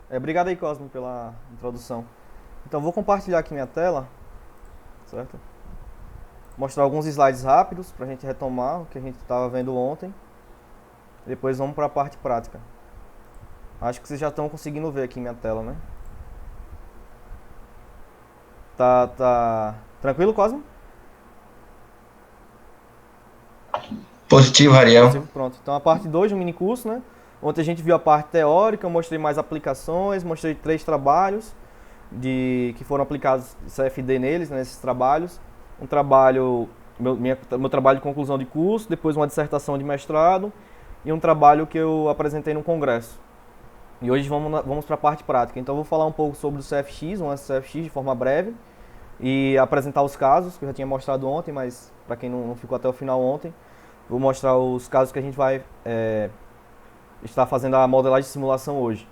Obrigado aí, Cosmo, pela introdução. Então, vou compartilhar aqui minha tela, certo? Mostrar alguns slides rápidos para a gente retomar o que a gente estava vendo ontem. Depois vamos para a parte prática. Acho que vocês já estão conseguindo ver aqui minha tela, né? Tá tranquilo, Cosmo? Positivo, Ariel. Positivo, pronto. Então, a parte 2 do mini curso, né? Ontem a gente viu a parte teórica, eu mostrei mais aplicações, mostrei 3 trabalhos que foram aplicados CFD neles, né, nesses trabalhos. Um trabalho, meu trabalho de conclusão de curso, depois uma dissertação de mestrado e um trabalho que eu apresentei no congresso. E hoje vamos para a parte prática. Então eu vou falar um pouco sobre o CFX, um CFX de forma breve, e apresentar os casos, que eu já tinha mostrado ontem, mas para quem não ficou até o final ontem, vou mostrar os casos que a gente vai estar fazendo a modelagem de simulação hoje.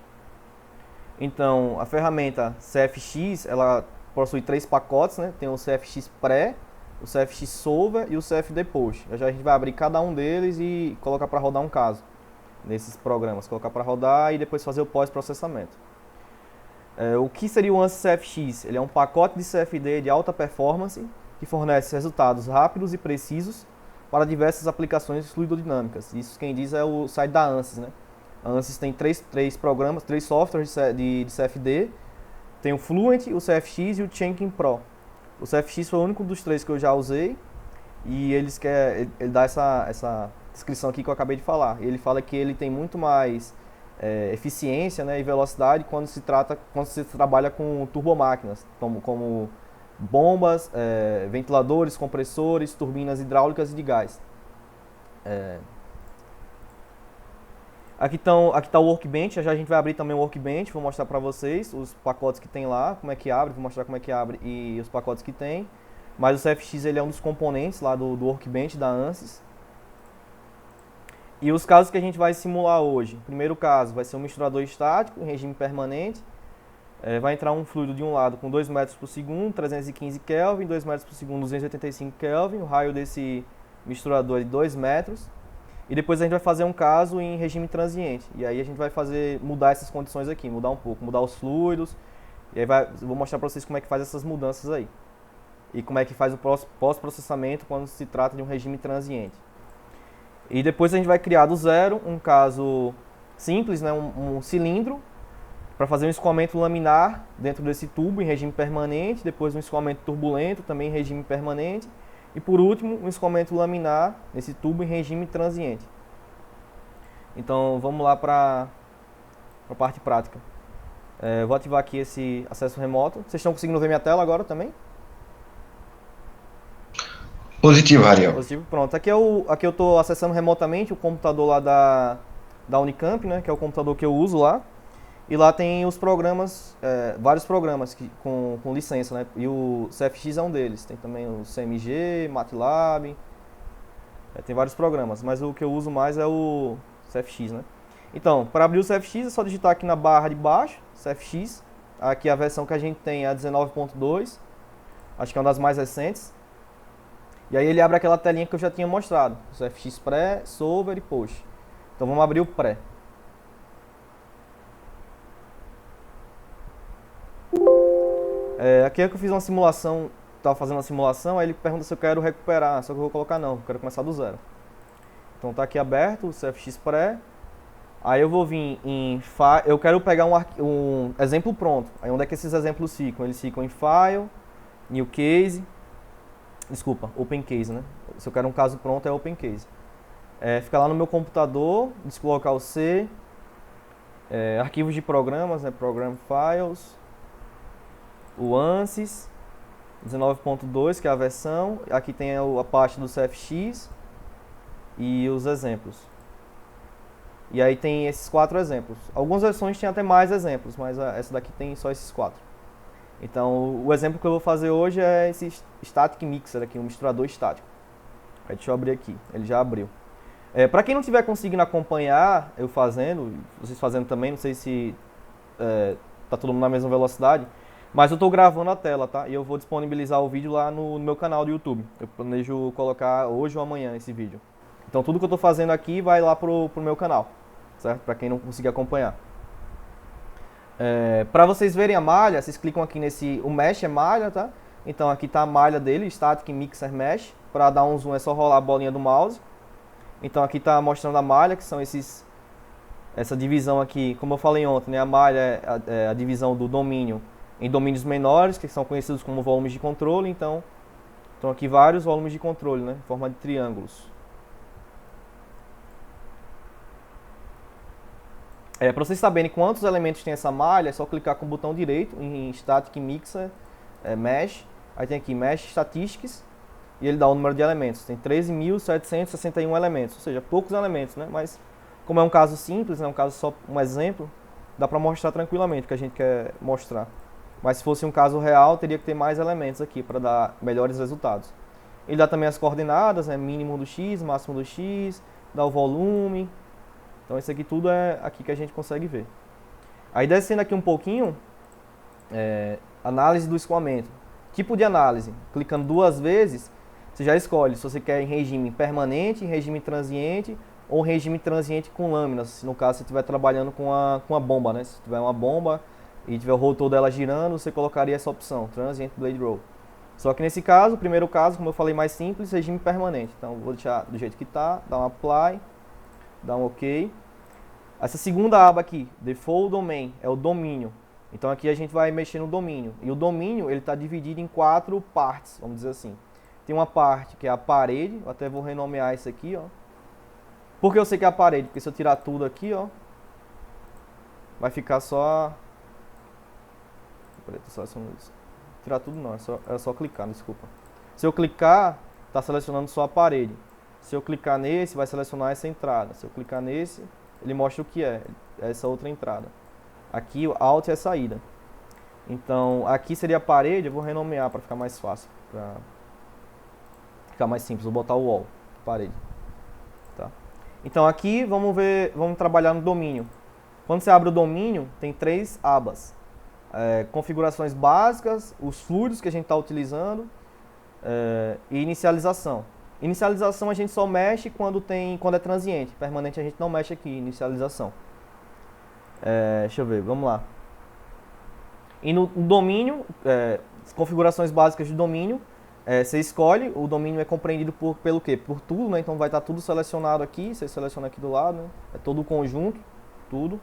Então, a ferramenta CFX, ela possui 3 pacotes, né? Tem o CFX Pré, o CFX Solver e o CFD Post. Já a gente vai abrir cada um deles e colocar para rodar um caso nesses programas. Colocar para rodar e depois fazer o pós-processamento. O que seria o ANSYS CFX? Ele é um pacote de CFD de alta performance que fornece resultados rápidos e precisos para diversas aplicações fluidodinâmicas. Isso quem diz é o site da ANSYS, né? A ANSYS tem três programas, 3 softwares de CFD. Tem o Fluent, o CFX e o Jenkins Pro. O CFX foi o único dos 3 que eu já usei e ele dá essa descrição aqui que eu acabei de falar. Ele fala que ele tem muito mais eficiência, né, e velocidade quando se trabalha com turbomáquinas, como bombas, ventiladores, compressores, turbinas hidráulicas e de gás. Aqui está o Workbench, já a gente vai abrir também o Workbench, vou mostrar para vocês os pacotes que tem lá, como é que abre, vou mostrar como é que abre e os pacotes que tem. Mas o CFX ele é um dos componentes lá do Workbench da ANSYS. E os casos que a gente vai simular hoje. O primeiro caso vai ser um misturador estático em regime permanente. Vai entrar um fluido de um lado com 2 metros por segundo, 315 Kelvin, 2 metros por segundo, 285 Kelvin. O raio desse misturador é de 2 metros. E depois a gente vai fazer um caso em regime transiente. E aí a gente vai mudar essas condições aqui, mudar um pouco, mudar os fluidos. E aí eu vou mostrar para vocês como é que faz essas mudanças aí. E como é que faz o pós-processamento quando se trata de um regime transiente. E depois a gente vai criar do zero um caso simples, né, um cilindro, para fazer um escoamento laminar dentro desse tubo em regime permanente, depois um escoamento turbulento também em regime permanente, e por último um escoamento laminar nesse tubo em regime transiente. Então vamos lá para a parte prática. Eu vou ativar aqui esse acesso remoto. Vocês estão conseguindo ver minha tela agora também? Positivo, Ariel. Positivo, pronto. Aqui eu estou acessando remotamente o computador lá da Unicamp, né, que é o computador que eu uso lá. E lá tem os programas, vários programas com licença, né? E o CFX é um deles. Tem também o CMG, MATLAB, tem vários programas, mas o que eu uso mais é o CFX, né? Então, para abrir o CFX é só digitar aqui na barra de baixo, CFX. Aqui a versão que a gente tem é a 19.2, acho que é uma das mais recentes. E aí ele abre aquela telinha que eu já tinha mostrado, o CFX pré, solver e post. Então vamos abrir o pré. Aqui é que eu fiz uma simulação, estava fazendo uma simulação, aí ele pergunta se eu quero recuperar, só que eu vou colocar não, eu quero começar do zero. Então tá aqui aberto o CFX pré. Aí eu vou vir eu quero pegar um exemplo pronto. Aí onde é que esses exemplos ficam? Eles ficam em File, New Case, desculpa, Open Case, né? Se eu quero um caso pronto é Open Case. Fica lá no meu computador, descolocar o C, arquivos de programas, né? Program Files, o ANSYS 19.2, que é a versão. Aqui tem a parte do CFX e os exemplos. E aí tem esses 4 exemplos. Algumas versões têm até mais exemplos, mas essa daqui tem só esses 4. Então, o exemplo que eu vou fazer hoje é esse Static Mixer aqui, um misturador estático. Aí deixa eu abrir aqui, ele já abriu. Para quem não estiver conseguindo acompanhar eu fazendo, vocês fazendo também, não sei se tá todo mundo na mesma velocidade, mas eu estou gravando a tela, tá? E eu vou disponibilizar o vídeo lá no meu canal do YouTube. Eu planejo colocar hoje ou amanhã esse vídeo. Então tudo que eu estou fazendo aqui vai lá pro meu canal, certo? Para quem não conseguir acompanhar. Para vocês verem a malha, vocês clicam aqui nesse, o Mesh é malha, tá? Então aqui tá a malha dele, Static Mixer Mesh. Para dar um zoom é só rolar a bolinha do mouse. Então aqui tá mostrando a malha, que são essa divisão aqui, como eu falei ontem, né? A malha é a divisão do domínio em domínios menores, que são conhecidos como volumes de controle. Então aqui vários volumes de controle, né? Em forma de triângulos. Para vocês saberem quantos elementos tem essa malha, é só clicar com o botão direito em Static Mixer Mesh. Aí tem aqui Mesh Statistics e ele dá o número de elementos. Tem 13.761 elementos, ou seja, poucos elementos, né? Mas como é um caso simples, é um caso só um exemplo, dá para mostrar tranquilamente o que a gente quer mostrar. Mas se fosse um caso real, teria que ter mais elementos aqui para dar melhores resultados. Ele dá também as coordenadas, né? Mínimo do x, máximo do x, dá o volume. Então isso aqui tudo é aqui que a gente consegue ver. Aí descendo aqui um pouquinho, análise do escoamento. Tipo de análise, clicando 2 vezes, você já escolhe se você quer em regime permanente, em regime transiente ou regime transiente com lâminas. No caso, se estiver trabalhando com a bomba, né? Se tiver uma bomba e tiver o rotor dela girando, você colocaria essa opção, Transient Blade Roll. Só que nesse caso, o primeiro caso, como eu falei, mais simples, regime permanente. Então vou deixar do jeito que está, dar um Apply. Dá um OK. Essa segunda aba aqui, Default Domain, é o domínio. Então aqui a gente vai mexer no domínio. E o domínio ele está dividido em 4 partes, vamos dizer assim. Tem uma parte que é a parede, eu até vou renomear isso aqui, ó. Por que eu sei que é a parede? Porque se eu tirar tudo aqui, ó, vai ficar só... Peraí, tô selecionando isso. Tirar tudo não, é só clicar, desculpa. Se eu clicar, está selecionando só a parede. Se eu clicar nesse, vai selecionar essa entrada. Se eu clicar nesse, ele mostra o que é essa outra entrada. Aqui o Alt é a saída. Então, aqui seria a parede, eu vou renomear para ficar mais fácil, para ficar mais simples. Vou botar o wall, parede. Tá? Então aqui vamos trabalhar no domínio. Quando você abre o domínio, tem 3 abas. Configurações básicas, os fluidos que a gente está utilizando e inicialização. Inicialização a gente só mexe quando é transiente. Permanente a gente não mexe aqui, inicialização. Deixa eu ver, vamos lá. E no domínio, configurações básicas de domínio, você escolhe, o domínio é compreendido pelo quê? Por tudo, né? Então vai estar tudo selecionado aqui, você seleciona aqui do lado, né? É todo o conjunto, tudo.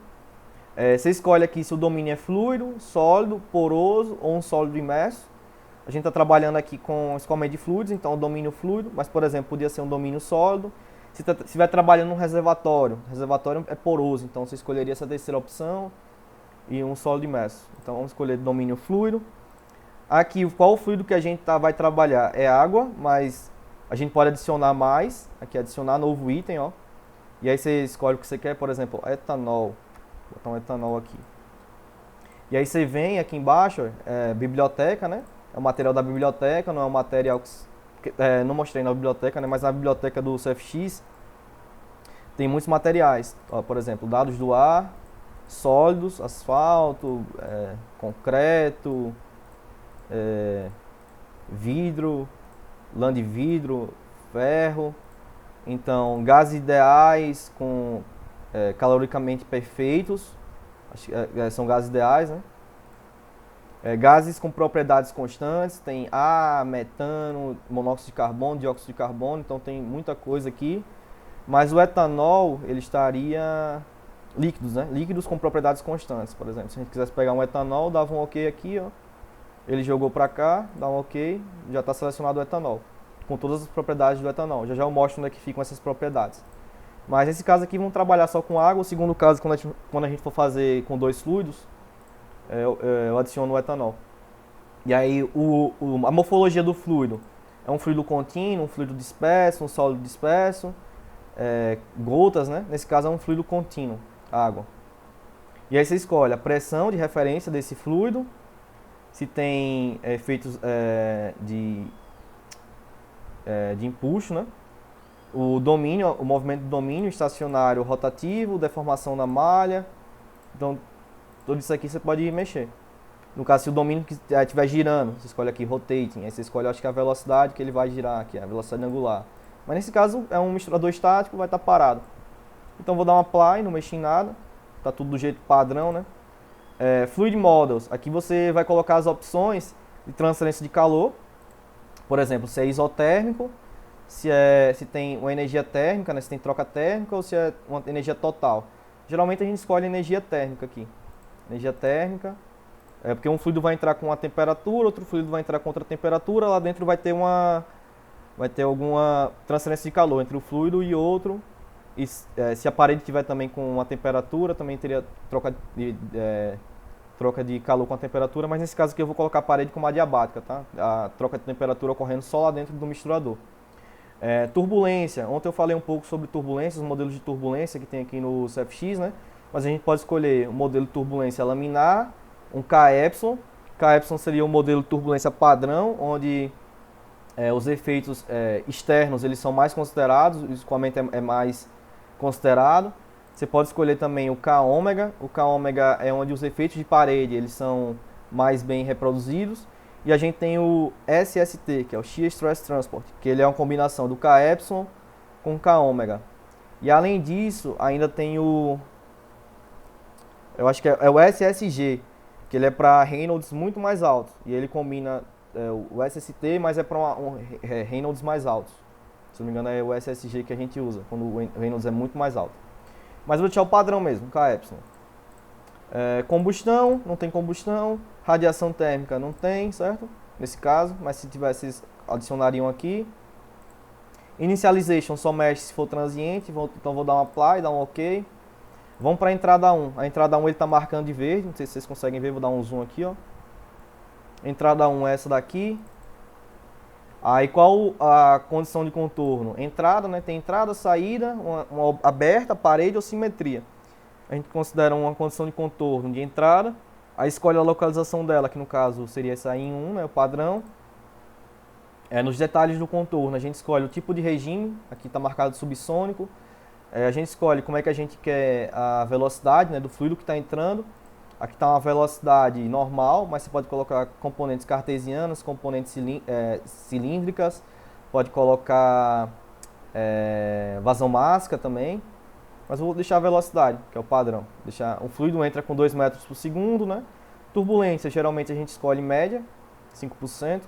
Você escolhe aqui se o domínio é fluido, sólido, poroso ou um sólido imerso. A gente está trabalhando aqui com escoamento de fluidos, então o domínio fluido, mas por exemplo, podia ser um domínio sólido. Se estiver trabalhando num reservatório, o reservatório é poroso, então você escolheria essa terceira opção e um sólido imerso. Então vamos escolher domínio fluido. Aqui, qual o fluido que a gente vai trabalhar? É água, mas a gente pode adicionar mais. Aqui, adicionar novo item, ó. E aí você escolhe o que você quer, por exemplo, etanol. Vou botar um etanol aqui. E aí você vem aqui embaixo, biblioteca, né? É o material da biblioteca, não é o material que não mostrei na biblioteca, né? Mas na biblioteca do CFX tem muitos materiais. Ó, por exemplo, dados do ar, sólidos, asfalto, concreto, vidro, lã de vidro, ferro. Então, gases ideais com caloricamente perfeitos, são gases ideais, né? Gases com propriedades constantes, tem ar, metano, monóxido de carbono, dióxido de carbono, então tem muita coisa aqui. Mas o etanol, ele estaria líquidos, né? Líquidos com propriedades constantes, por exemplo. Se a gente quisesse pegar um etanol, dava um OK aqui, ó. Ele jogou para cá, dá um OK, já está selecionado o etanol, com todas as propriedades do etanol. Já eu mostro onde é que ficam essas propriedades. Mas nesse caso aqui, vamos trabalhar só com água. O segundo caso, quando a gente for fazer com 2 fluidos, eu adiciono o etanol. E aí, a morfologia do fluido é um fluido contínuo, um fluido disperso, um sólido disperso, gotas, né? Nesse caso é um fluido contínuo, água. E aí você escolhe a pressão de referência desse fluido, se tem efeitos de empuxo, né? O domínio, o movimento do domínio estacionário rotativo, deformação na malha. Então, tudo isso aqui você pode mexer. No caso, se o domínio estiver girando, você escolhe aqui Rotating. Aí você escolhe, acho que a velocidade que ele vai girar aqui, a velocidade angular. Mas nesse caso, é um misturador estático, vai estar parado. Então, vou dar um Apply, não mexi em nada. Está tudo do jeito padrão, né? Fluid Models, aqui você vai colocar as opções de transferência de calor, por exemplo, se é isotérmico, se tem uma energia térmica, né, se tem troca térmica ou se é uma energia total. Geralmente a gente escolhe energia térmica aqui. Energia térmica, porque um fluido vai entrar com uma temperatura, outro fluido vai entrar com outra temperatura, lá dentro vai ter alguma transferência de calor entre o fluido e outro. E, se a parede tiver também com uma temperatura, também teria troca de calor com a temperatura, mas nesse caso aqui eu vou colocar a parede como adiabática, tá? A troca de temperatura ocorrendo só lá dentro do misturador. Turbulência, ontem eu falei um pouco sobre turbulência, os modelos de turbulência que tem aqui no CFX, né? Mas a gente pode escolher um modelo de turbulência laminar, um KY. KY seria o modelo de turbulência padrão, onde os efeitos externos eles são mais considerados, o escoamento é mais considerado. Você pode escolher também o K-ômega. O K-ômega é onde os efeitos de parede eles são mais bem reproduzidos. E a gente tem o SST, que é o Shear Stress Transport, que ele é uma combinação do KY com o K-ômega. E além disso, ainda tem eu acho que é o SSG, que ele é para Reynolds muito mais altos. E ele combina o SST, mas é para Reynolds mais altos. Se não me engano é o SSG que a gente usa, quando o Reynolds é muito mais alto. Mas eu vou deixar o padrão mesmo, KY. Combustão, não tem combustão. Radiação térmica não tem, certo? Nesse caso, mas se tivesse, vocês adicionariam aqui. Initialization só mexe se for transiente, então vou dar um apply, dar um OK. Vamos para a entrada 1. A entrada 1 ele está marcando de verde, não sei se vocês conseguem ver, vou dar um zoom aqui, ó. Entrada 1 é essa daqui. Aí qual a condição de contorno? Entrada, né? Tem entrada, saída, uma aberta, parede ou simetria. A gente considera uma condição de contorno de entrada. Aí escolhe a localização dela, que no caso seria essa aí em 1, né? O padrão. Nos detalhes do contorno, a gente escolhe o tipo de regime. Aqui está marcado subsônico. A gente escolhe como é que a gente quer a velocidade, né, do fluido que está entrando. Aqui está uma velocidade normal, mas você pode colocar componentes cartesianas, componentes cilíndricas, pode colocar vazão mássica também, mas eu vou deixar a velocidade, que é o padrão. O fluido entra com 2 metros por segundo, né? Turbulência, geralmente a gente escolhe média, 5%,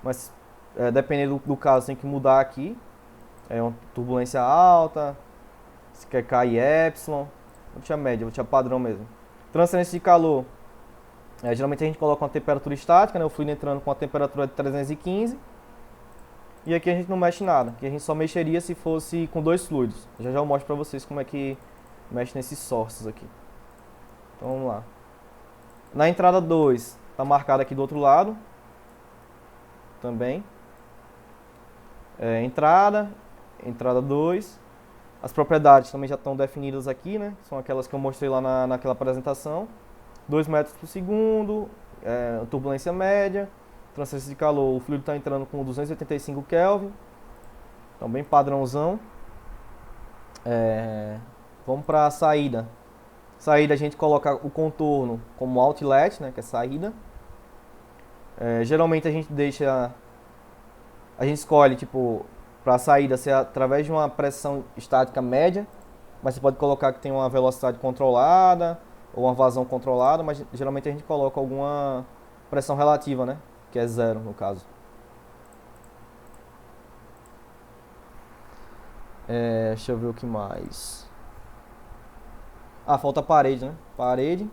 mas dependendo do caso tem que mudar aqui. É uma turbulência alta, se quer KY, vou deixar média, vou deixar padrão mesmo. Transferência de calor, geralmente a gente coloca uma temperatura estática, né, o fluido entrando com a temperatura de 315. E aqui a gente não mexe nada, aqui a gente só mexeria se fosse com 2 fluidos. Já eu mostro pra vocês como é que mexe nesses sources aqui. Então vamos lá. Na entrada 2, está marcado aqui do outro lado. Também. Entrada 2. As propriedades também já estão definidas aqui, né? São aquelas que eu mostrei lá naquela apresentação. 2 metros por segundo, turbulência média, transferência de calor, o fluido está entrando com 285 Kelvin. Então bem padrãozão. Vamos para a saída. Saída a gente coloca o contorno como outlet, né? Que é saída. Geralmente a gente escolhe tipo para a saída ser através de uma pressão estática média, mas você pode colocar que tem uma velocidade controlada ou uma vazão controlada, mas geralmente a gente coloca alguma pressão relativa, né? Que é 0 no caso. Deixa eu ver o que mais. Falta a parede, né? Parede.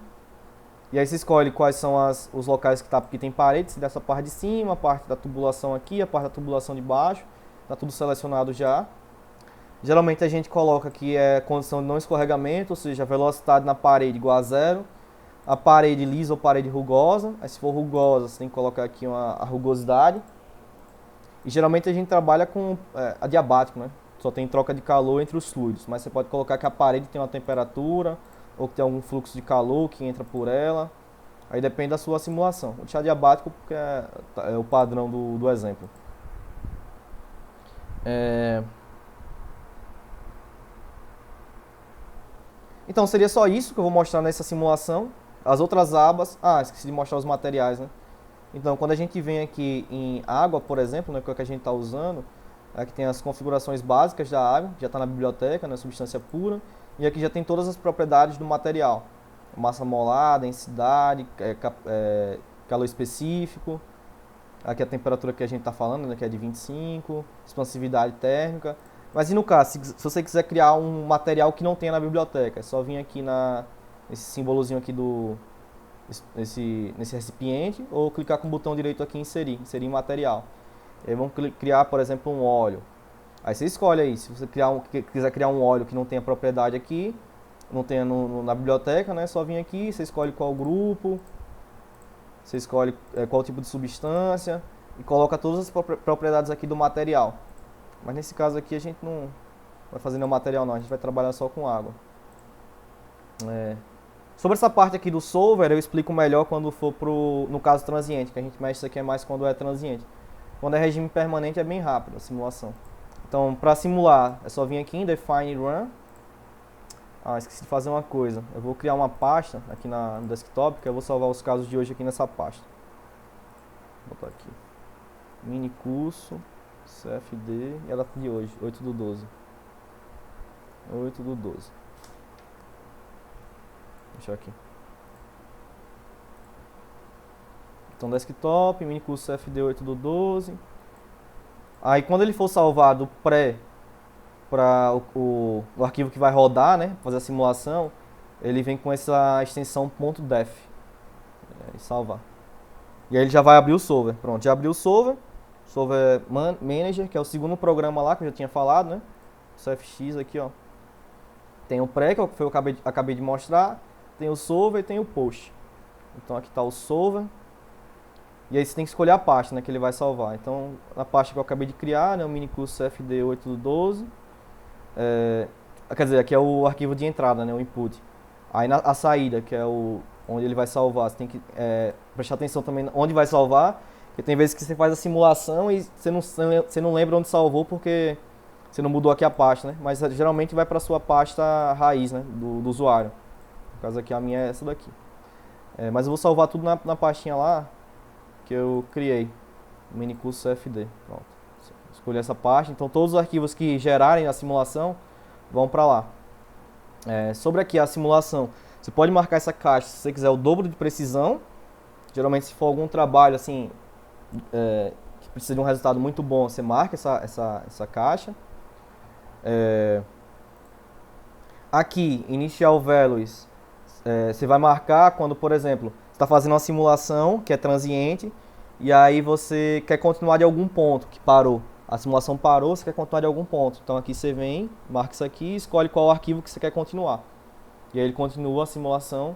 E aí você escolhe quais são os locais que tem parede, se dessa parte de cima, a parte da tubulação aqui, a parte da tubulação de baixo. Está tudo selecionado já. Geralmente a gente coloca que é condição de não escorregamento, ou seja, a velocidade na parede igual a 0. A parede lisa ou parede rugosa. Aí se for rugosa, você tem que colocar aqui a rugosidade. E geralmente a gente trabalha com adiabático, né? Só tem troca de calor entre os fluidos. Mas você pode colocar que a parede tem uma temperatura, ou que tem algum fluxo de calor que entra por ela. Aí depende da sua simulação. Vou deixar adiabático porque é o padrão do exemplo. Então seria só isso que eu vou mostrar nessa simulação. As outras abas, esqueci de mostrar os materiais, né? Então quando a gente vem aqui em água, por exemplo, né, que é o que a gente está usando, aqui tem as configurações básicas da água, já está na biblioteca, né, substância pura, e aqui já tem todas as propriedades do material. massa molar, densidade, calor específico. Aqui a temperatura que a gente está falando, né, que é de 25, expansividade térmica. Mas e no caso, se você quiser criar um material que não tenha na biblioteca, é só vir aqui nesse símbolozinho aqui nesse recipiente, ou clicar com o botão direito aqui em inserir material. E aí vamos criar, por exemplo, um óleo. Aí você escolhe aí, se você quiser criar um óleo que não tenha propriedade aqui, não tenha na biblioteca, né? Só vir aqui, você escolhe qual grupo, você escolhe qual tipo de substância e coloca todas as propriedades aqui do material. Mas nesse caso aqui a gente não vai fazer nenhum material não, a gente vai trabalhar só com água. Sobre essa parte aqui do solver eu explico melhor quando for no caso transiente, que a gente mexe isso aqui é mais quando é transiente. Quando é regime permanente é bem rápido a simulação. Então, para simular, é só vir aqui em Define Run. Esqueci de fazer uma coisa. Eu vou criar uma pasta aqui no desktop, que eu vou salvar os casos de hoje aqui nessa pasta. Vou botar aqui. Mini curso, CFD, e a data de hoje, 8/12. 8/12. Deixa aqui. Então, desktop, mini curso CFD 8/12. Aí quando ele for salvar do pré para o arquivo que vai rodar, né, fazer a simulação, ele vem com essa extensão .def e salvar. E aí ele já vai abrir o solver. Pronto, já abriu o solver Manager, que é o segundo programa lá que eu já tinha falado, né? O CFX aqui, ó. Tem o pré, que foi o que eu acabei de mostrar, tem o solver e tem o post. Então aqui está o solver. E aí você tem que escolher a pasta, né, que ele vai salvar. Então, na pasta que eu acabei de criar, né, o mini curso CFD 8/12. Quer dizer, aqui é o arquivo de entrada, né, o input. Aí a saída, que é onde ele vai salvar, você tem que prestar atenção também onde vai salvar, porque tem vezes que você faz a simulação e você não lembra onde salvou porque você não mudou aqui a pasta, né? Mas geralmente vai para a sua pasta raiz, né, do usuário. No caso aqui a minha é essa daqui. Mas eu vou salvar tudo na pastinha lá que eu criei, mini curso CFD. Pronto. Escolhi essa pasta, então todos os arquivos que gerarem a simulação vão para lá. Sobre aqui a simulação, você pode marcar essa caixa se você quiser o dobro de precisão. Geralmente se for algum trabalho assim que precisa de um resultado muito bom, você marca essa caixa. Aqui, Initial Values, você vai marcar quando, por exemplo, você está fazendo uma simulação que é transiente e aí você quer continuar de algum ponto que parou. A simulação parou, você quer continuar de algum ponto. Então aqui você vem, marca isso aqui e escolhe qual arquivo que você quer continuar. E aí ele continua a simulação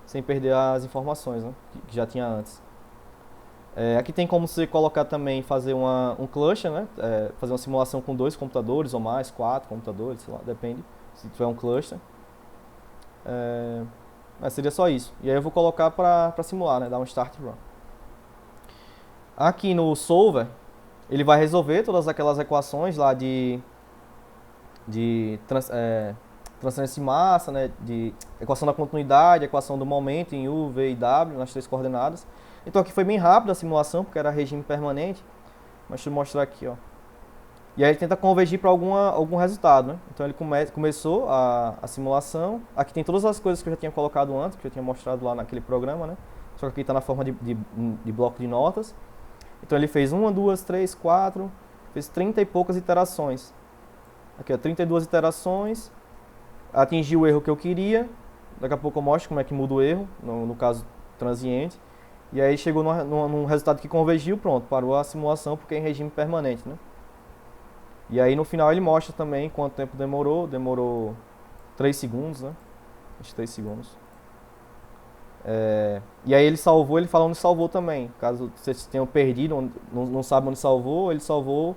sem perder as informações, né, que já tinha antes. Aqui tem como você colocar também, fazer um cluster, né, fazer uma simulação com 2 computadores ou mais, 4 computadores, sei lá, depende, se tiver um cluster. Mas seria só isso. E aí eu vou colocar para simular, né, dar um start run. Aqui no solver, ele vai resolver todas aquelas equações lá de transferência de massa, né, de equação da continuidade, equação do momento em U, V e W, nas 3 coordenadas. Então aqui foi bem rápido a simulação, porque era regime permanente. Mas deixa eu mostrar aqui, ó. E aí ele tenta convergir para algum resultado, né? Então ele começou a simulação. Aqui tem todas as coisas que eu já tinha colocado antes, que eu tinha mostrado lá naquele programa, né? Só que aqui está na forma de bloco de notas. Então ele fez 1, 2, 3, 4, fez 30 e poucas iterações. Aqui, ó, 32 iterações, atingiu o erro que eu queria. Daqui a pouco eu mostro como é que muda o erro, no caso transiente. E aí chegou num resultado que convergiu, pronto, parou a simulação porque é em regime permanente, né? E aí no final ele mostra também quanto tempo demorou 3 segundos, né? Acho que 3 segundos. E aí ele salvou, ele fala onde salvou também. Caso vocês tenham perdido, não sabe onde salvou, ele salvou,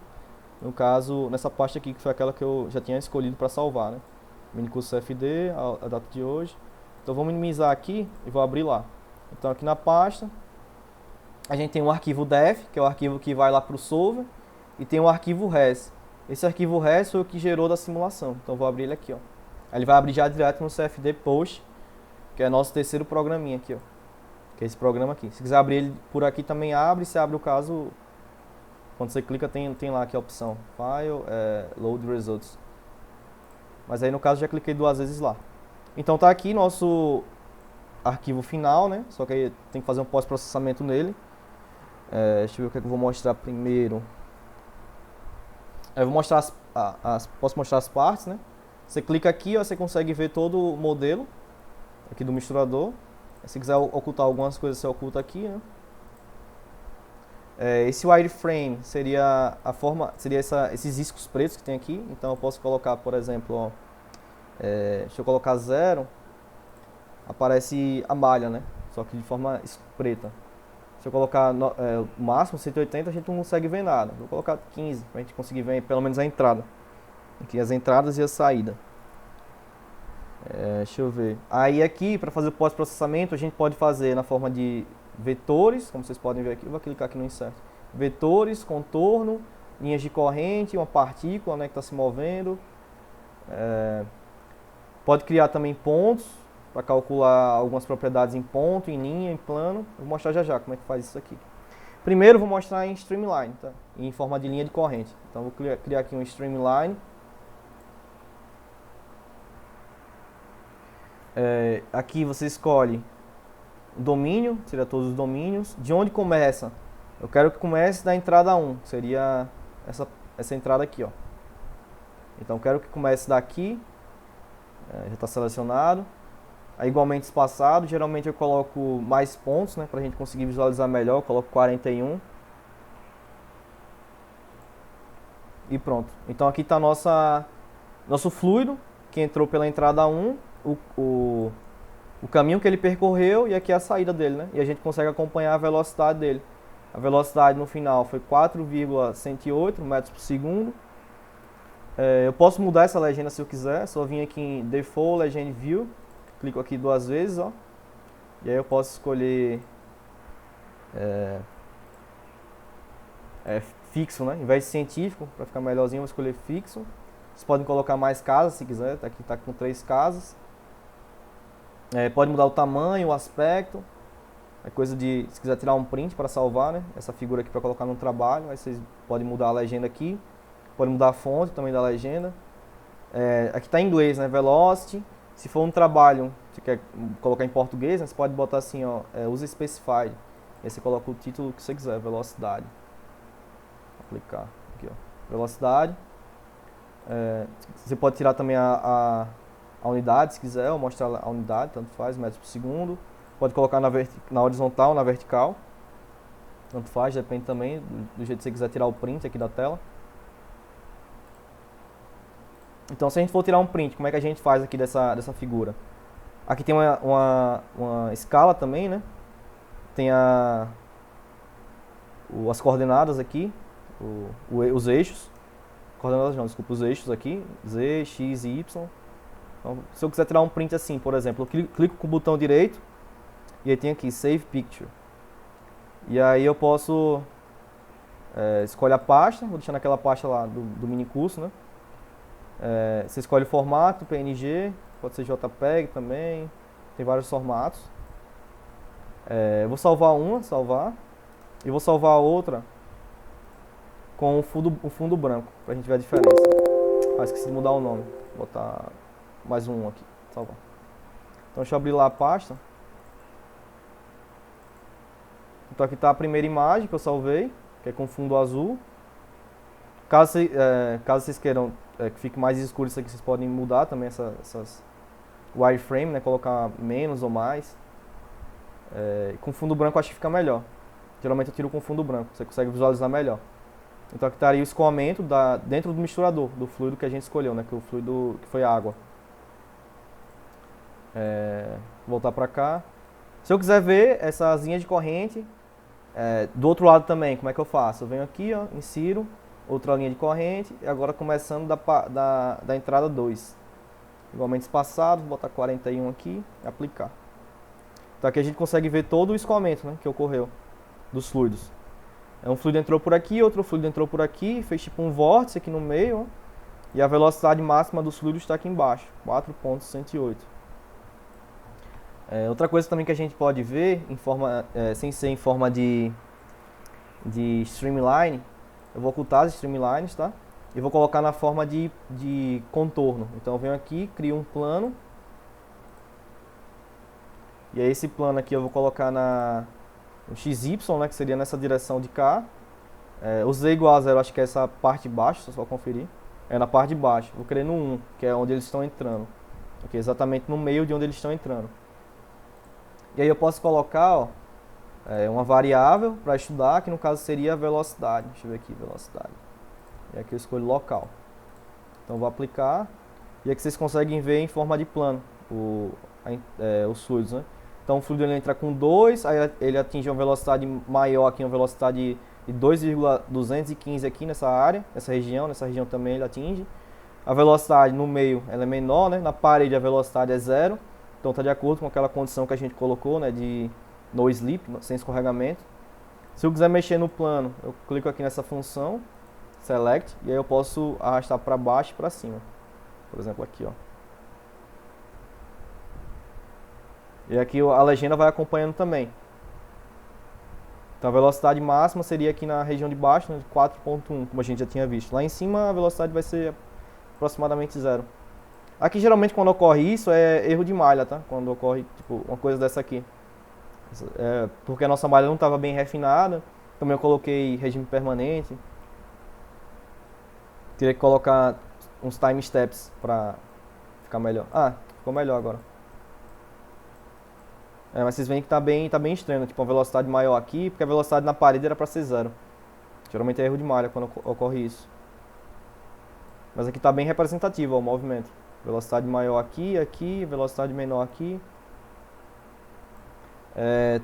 no caso, nessa pasta aqui, que foi aquela que eu já tinha escolhido para salvar, né? Minicurso CFD, a data de hoje. Então vou minimizar aqui e vou abrir lá. Então aqui na pasta, a gente tem um arquivo def, que é o arquivo que vai lá para o solver, e tem um arquivo res. Esse arquivo res foi o que gerou da simulação. Então vou abrir ele aqui, ó. Aí ele vai abrir já direto no CFD post, que é nosso terceiro programinha aqui, ó. Que é esse programa aqui. Se quiser abrir ele por aqui também abre, se abre o caso, quando você clica tem lá aqui a opção File, Load Results. Mas aí no caso já cliquei 2 vezes lá. Então tá aqui nosso arquivo final, né? Só que aí tem que fazer um pós-processamento nele. Deixa eu ver o que eu vou mostrar primeiro. Eu vou mostrar posso mostrar as partes, né? Você clica aqui, ó, você consegue ver todo o modelo aqui do misturador. Se quiser ocultar algumas coisas, você oculta aqui, né? Esse wireframe seria esses riscos pretos que tem aqui. Então eu posso colocar, por exemplo, ó, deixa eu colocar 0, aparece a malha, né? Só que de forma preta. Se eu colocar o máximo 180, a gente não consegue ver nada. Vou colocar 15 para a gente conseguir ver pelo menos a entrada. Aqui as entradas e a saída. Deixa eu ver. Aí aqui, para fazer o pós-processamento, a gente pode fazer na forma de vetores, como vocês podem ver aqui. Eu vou clicar aqui no insert. Vetores, contorno, linhas de corrente, uma partícula, né, que está se movendo. Pode criar também pontos, para calcular algumas propriedades em ponto, em linha, em plano. Eu vou mostrar já como é que faz isso aqui. Primeiro vou mostrar em Streamline, tá? Em forma de linha de corrente. Então vou criar aqui um Streamline. Aqui você escolhe o domínio, seria todos os domínios. De onde começa? Eu quero que comece da entrada 1, que seria essa entrada aqui, ó. Então eu quero que comece daqui, já está selecionado. É igualmente espaçado, geralmente eu coloco mais pontos, né, para a gente conseguir visualizar melhor, eu coloco 41. E pronto. Então aqui está nosso fluido, que entrou pela entrada 1, o caminho que ele percorreu e aqui é a saída dele, né? E a gente consegue acompanhar a velocidade dele. A velocidade no final foi 4,108 metros por segundo. Eu posso mudar essa legenda se eu quiser, só vim aqui em Default Legend View. Clico aqui 2 vezes, ó. E aí eu posso escolher fixo, né? Em vez de científico, para ficar melhorzinho, eu vou escolher fixo. Vocês podem colocar mais casas se quiser, aqui tá com 3 casas. Pode mudar o tamanho, o aspecto. É coisa de, se quiser tirar um print para salvar, né? Essa figura aqui para colocar no trabalho, aí vocês podem mudar a legenda aqui. Pode mudar a fonte também da legenda. Aqui tá em inglês, né? Velocity. Se for um trabalho, você quer colocar em português, né, você pode botar assim, ó, usa specified. Aí você coloca o título que você quiser, velocidade. Vou clicar aqui, ó, velocidade. Você pode tirar também a unidade, se quiser, ou mostrar a unidade, tanto faz, metros por segundo. Pode colocar na horizontal, na vertical. Tanto faz, depende também do jeito que você quiser tirar o print aqui da tela. Então, se a gente for tirar um print, como é que a gente faz aqui dessa figura? Aqui tem uma escala também, né? Tem as coordenadas aqui, os eixos. Coordenadas não, desculpa, os eixos aqui, Z, X e Y. Então, se eu quiser tirar um print assim, por exemplo, eu clico com o botão direito e aí tem aqui Save Picture. E aí eu posso escolher a pasta, vou deixar naquela pasta lá do mini curso, né? Você escolhe o formato, PNG, pode ser JPEG também, tem vários formatos. Eu vou salvar e vou salvar a outra com o fundo branco, pra gente ver a diferença. Esqueci de mudar o nome, vou botar mais um aqui, salvar. Então deixa eu abrir lá a pasta. Então aqui está a primeira imagem que eu salvei, que é com fundo azul. Caso vocês queiram que fique mais escuro isso aqui, vocês podem mudar também essas wireframe, né? Colocar menos ou mais. Com fundo branco eu acho que fica melhor. Geralmente eu tiro com fundo branco, você consegue visualizar melhor. Então aqui estaria o escoamento dentro do misturador, do fluido que a gente escolheu, né? Que o fluido que foi água. Voltar para cá. Se eu quiser ver essas linhas de corrente, do outro lado também, como é que eu faço? Eu venho aqui, ó, insiro outra linha de corrente, e agora começando da entrada 2. Igualmente espaçado, vou botar 41 aqui e aplicar. Então aqui a gente consegue ver todo o escoamento, né, que ocorreu dos fluidos. Um fluido entrou por aqui, outro fluido entrou por aqui, fez tipo um vórtice aqui no meio, ó, e a velocidade máxima dos fluidos está aqui embaixo, 4,108. Outra coisa também que a gente pode ver, sem ser em forma de streamline, eu vou ocultar as streamlines, tá? E vou colocar na forma de contorno. Então eu venho aqui, crio um plano. E aí esse plano aqui eu vou colocar no XY, né, que seria nessa direção de cá. O Z igual a 0, acho que é essa parte de baixo, só conferir. É na parte de baixo. Vou querer no 1, que é onde eles estão entrando. Ok, exatamente no meio de onde eles estão entrando. E aí eu posso colocar, ó, uma variável para estudar, que no caso seria a velocidade. Deixa eu ver aqui, velocidade. E aqui eu escolho local. Então vou aplicar. E aqui vocês conseguem ver em forma de plano os fluidos, né? Então o fluido ele entra com 2, aí ele atinge uma velocidade maior aqui, uma velocidade de 2,215 aqui nessa área, nessa região também ele atinge. A velocidade no meio ela é menor, né? Na parede a velocidade é 0, então está de acordo com aquela condição que a gente colocou, né? De no slip, sem escorregamento. Se eu quiser mexer no plano, eu clico aqui nessa função, select, e aí eu posso arrastar para baixo e para cima. Por exemplo aqui, ó. E aqui a legenda vai acompanhando também. Então a velocidade máxima seria aqui na região de baixo, né, de 4.1, como a gente já tinha visto. Lá em cima a velocidade vai ser aproximadamente 0. Aqui geralmente quando ocorre isso é erro de malha, tá? Quando ocorre tipo uma coisa dessa aqui. Porque a nossa malha não estava bem refinada. Também eu coloquei regime permanente. Teria que colocar uns time steps para ficar melhor. Ah, ficou melhor agora. Mas vocês veem que tá bem estranho, tipo uma velocidade maior aqui, porque a velocidade na parede era para ser 0. Geralmente é erro de malha quando ocorre isso. Mas aqui tá bem representativo ó, o movimento. Velocidade maior aqui, velocidade menor aqui.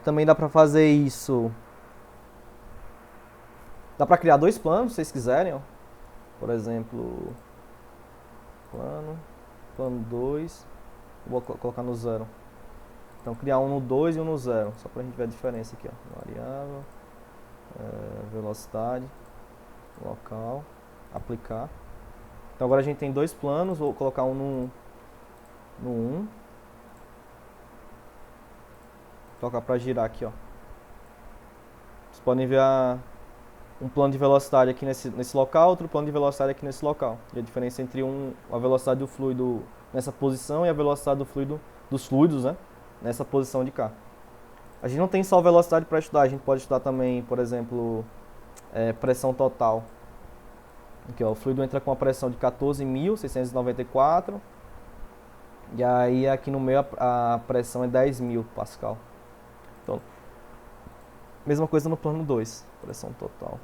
Também dá para fazer isso. Dá para criar 2 planos, se vocês quiserem, ó. Por exemplo, plano 2, vou colocar no 0. Então criar um no 2 e um no 0, só pra gente ver a diferença aqui, ó. Variável, velocidade, local, aplicar. Então agora a gente tem 2 planos, vou colocar um no 1. Tocar pra girar aqui, ó. Vocês podem ver um plano de velocidade aqui nesse local, outro plano de velocidade aqui nesse local. E a diferença entre a velocidade do fluido nessa posição e a velocidade do fluido, dos fluidos, né? Nessa posição de cá. A gente não tem só velocidade para estudar, a gente pode estudar também, por exemplo, pressão total. Aqui, ó, o fluido entra com uma pressão de 14.694 e aí aqui no meio a pressão é 10.000 pascal. Então, mesma coisa no plano 2, pressão total.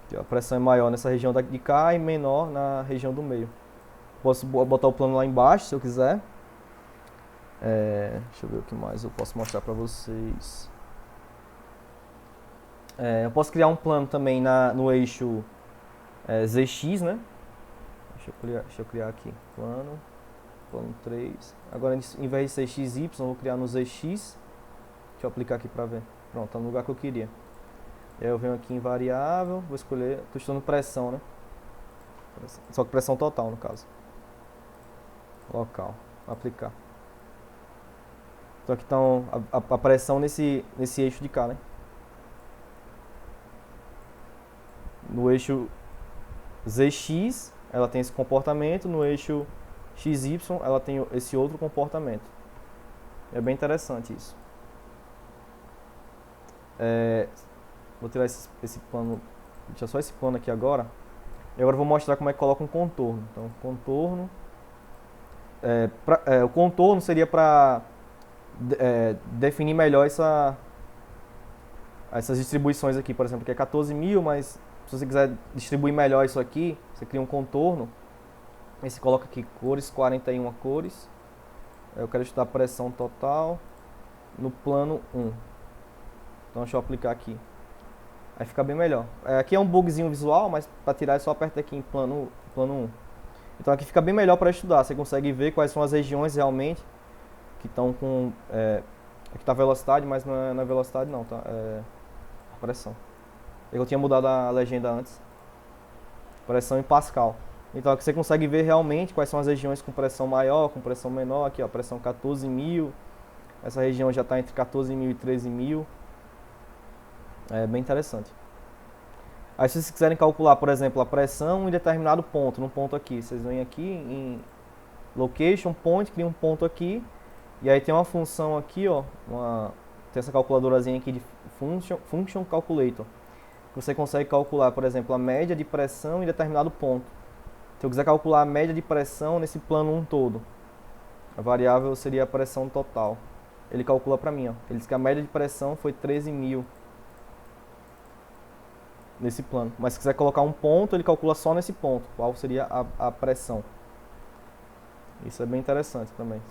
Aqui, ó, a pressão é maior nessa região de cá e menor na região do meio. Posso botar o plano lá embaixo se eu quiser. Deixa eu ver o que mais eu posso mostrar para vocês. Eu posso criar um plano também no eixo ZX, né? Deixa eu criar aqui. Plano 3. Agora, em vez de ser XY, eu vou criar no ZX. Deixa eu aplicar aqui para ver. Pronto, tá no lugar que eu queria. E aí eu venho aqui em variável, vou escolher. Estou estudando pressão, né? Só que pressão total, no caso. Local. Aplicar. Então aqui está a pressão nesse eixo de cá, né? No eixo ZX, ela tem esse comportamento. No eixo XY, ela tem esse outro comportamento. É bem interessante isso. Vou tirar esse plano, deixa só esse plano aqui agora. E agora eu vou mostrar como é que coloca um contorno. Então, contorno. O contorno seria para definir melhor essas distribuições aqui, por exemplo, que é 14.000, mas se você quiser distribuir melhor isso aqui, você cria um contorno. Aí você coloca aqui cores, 41 cores. Eu quero estudar pressão total no plano 1. Então deixa eu aplicar aqui. Aí fica bem melhor. Aqui é um bugzinho visual, mas para tirar é só aperta aqui em plano 1. Então aqui fica bem melhor para estudar. Você consegue ver quais são as regiões realmente que estão com... aqui está a velocidade, mas não é velocidade não, tá? Pressão. Eu tinha mudado a legenda antes. Pressão em Pascal. Então aqui você consegue ver realmente quais são as regiões com pressão maior, com pressão menor. Aqui ó, pressão 14.000. Essa região já está entre 14.000 e 13.000. É bem interessante. Aí se vocês quiserem calcular, por exemplo, a pressão em determinado ponto, num ponto aqui, vocês vêm aqui em Location, Point, cria um ponto aqui. E aí tem uma função aqui, ó, tem essa calculadorazinha aqui de Function Calculator. Você consegue calcular, por exemplo, a média de pressão em determinado ponto. Se eu quiser calcular a média de pressão nesse plano 1 todo, a variável seria a pressão total. Ele calcula para mim, ó. Ele diz que a média de pressão foi 13.000 nesse plano. Mas se quiser colocar um ponto, ele calcula só nesse ponto, qual seria a pressão. Isso é bem interessante também.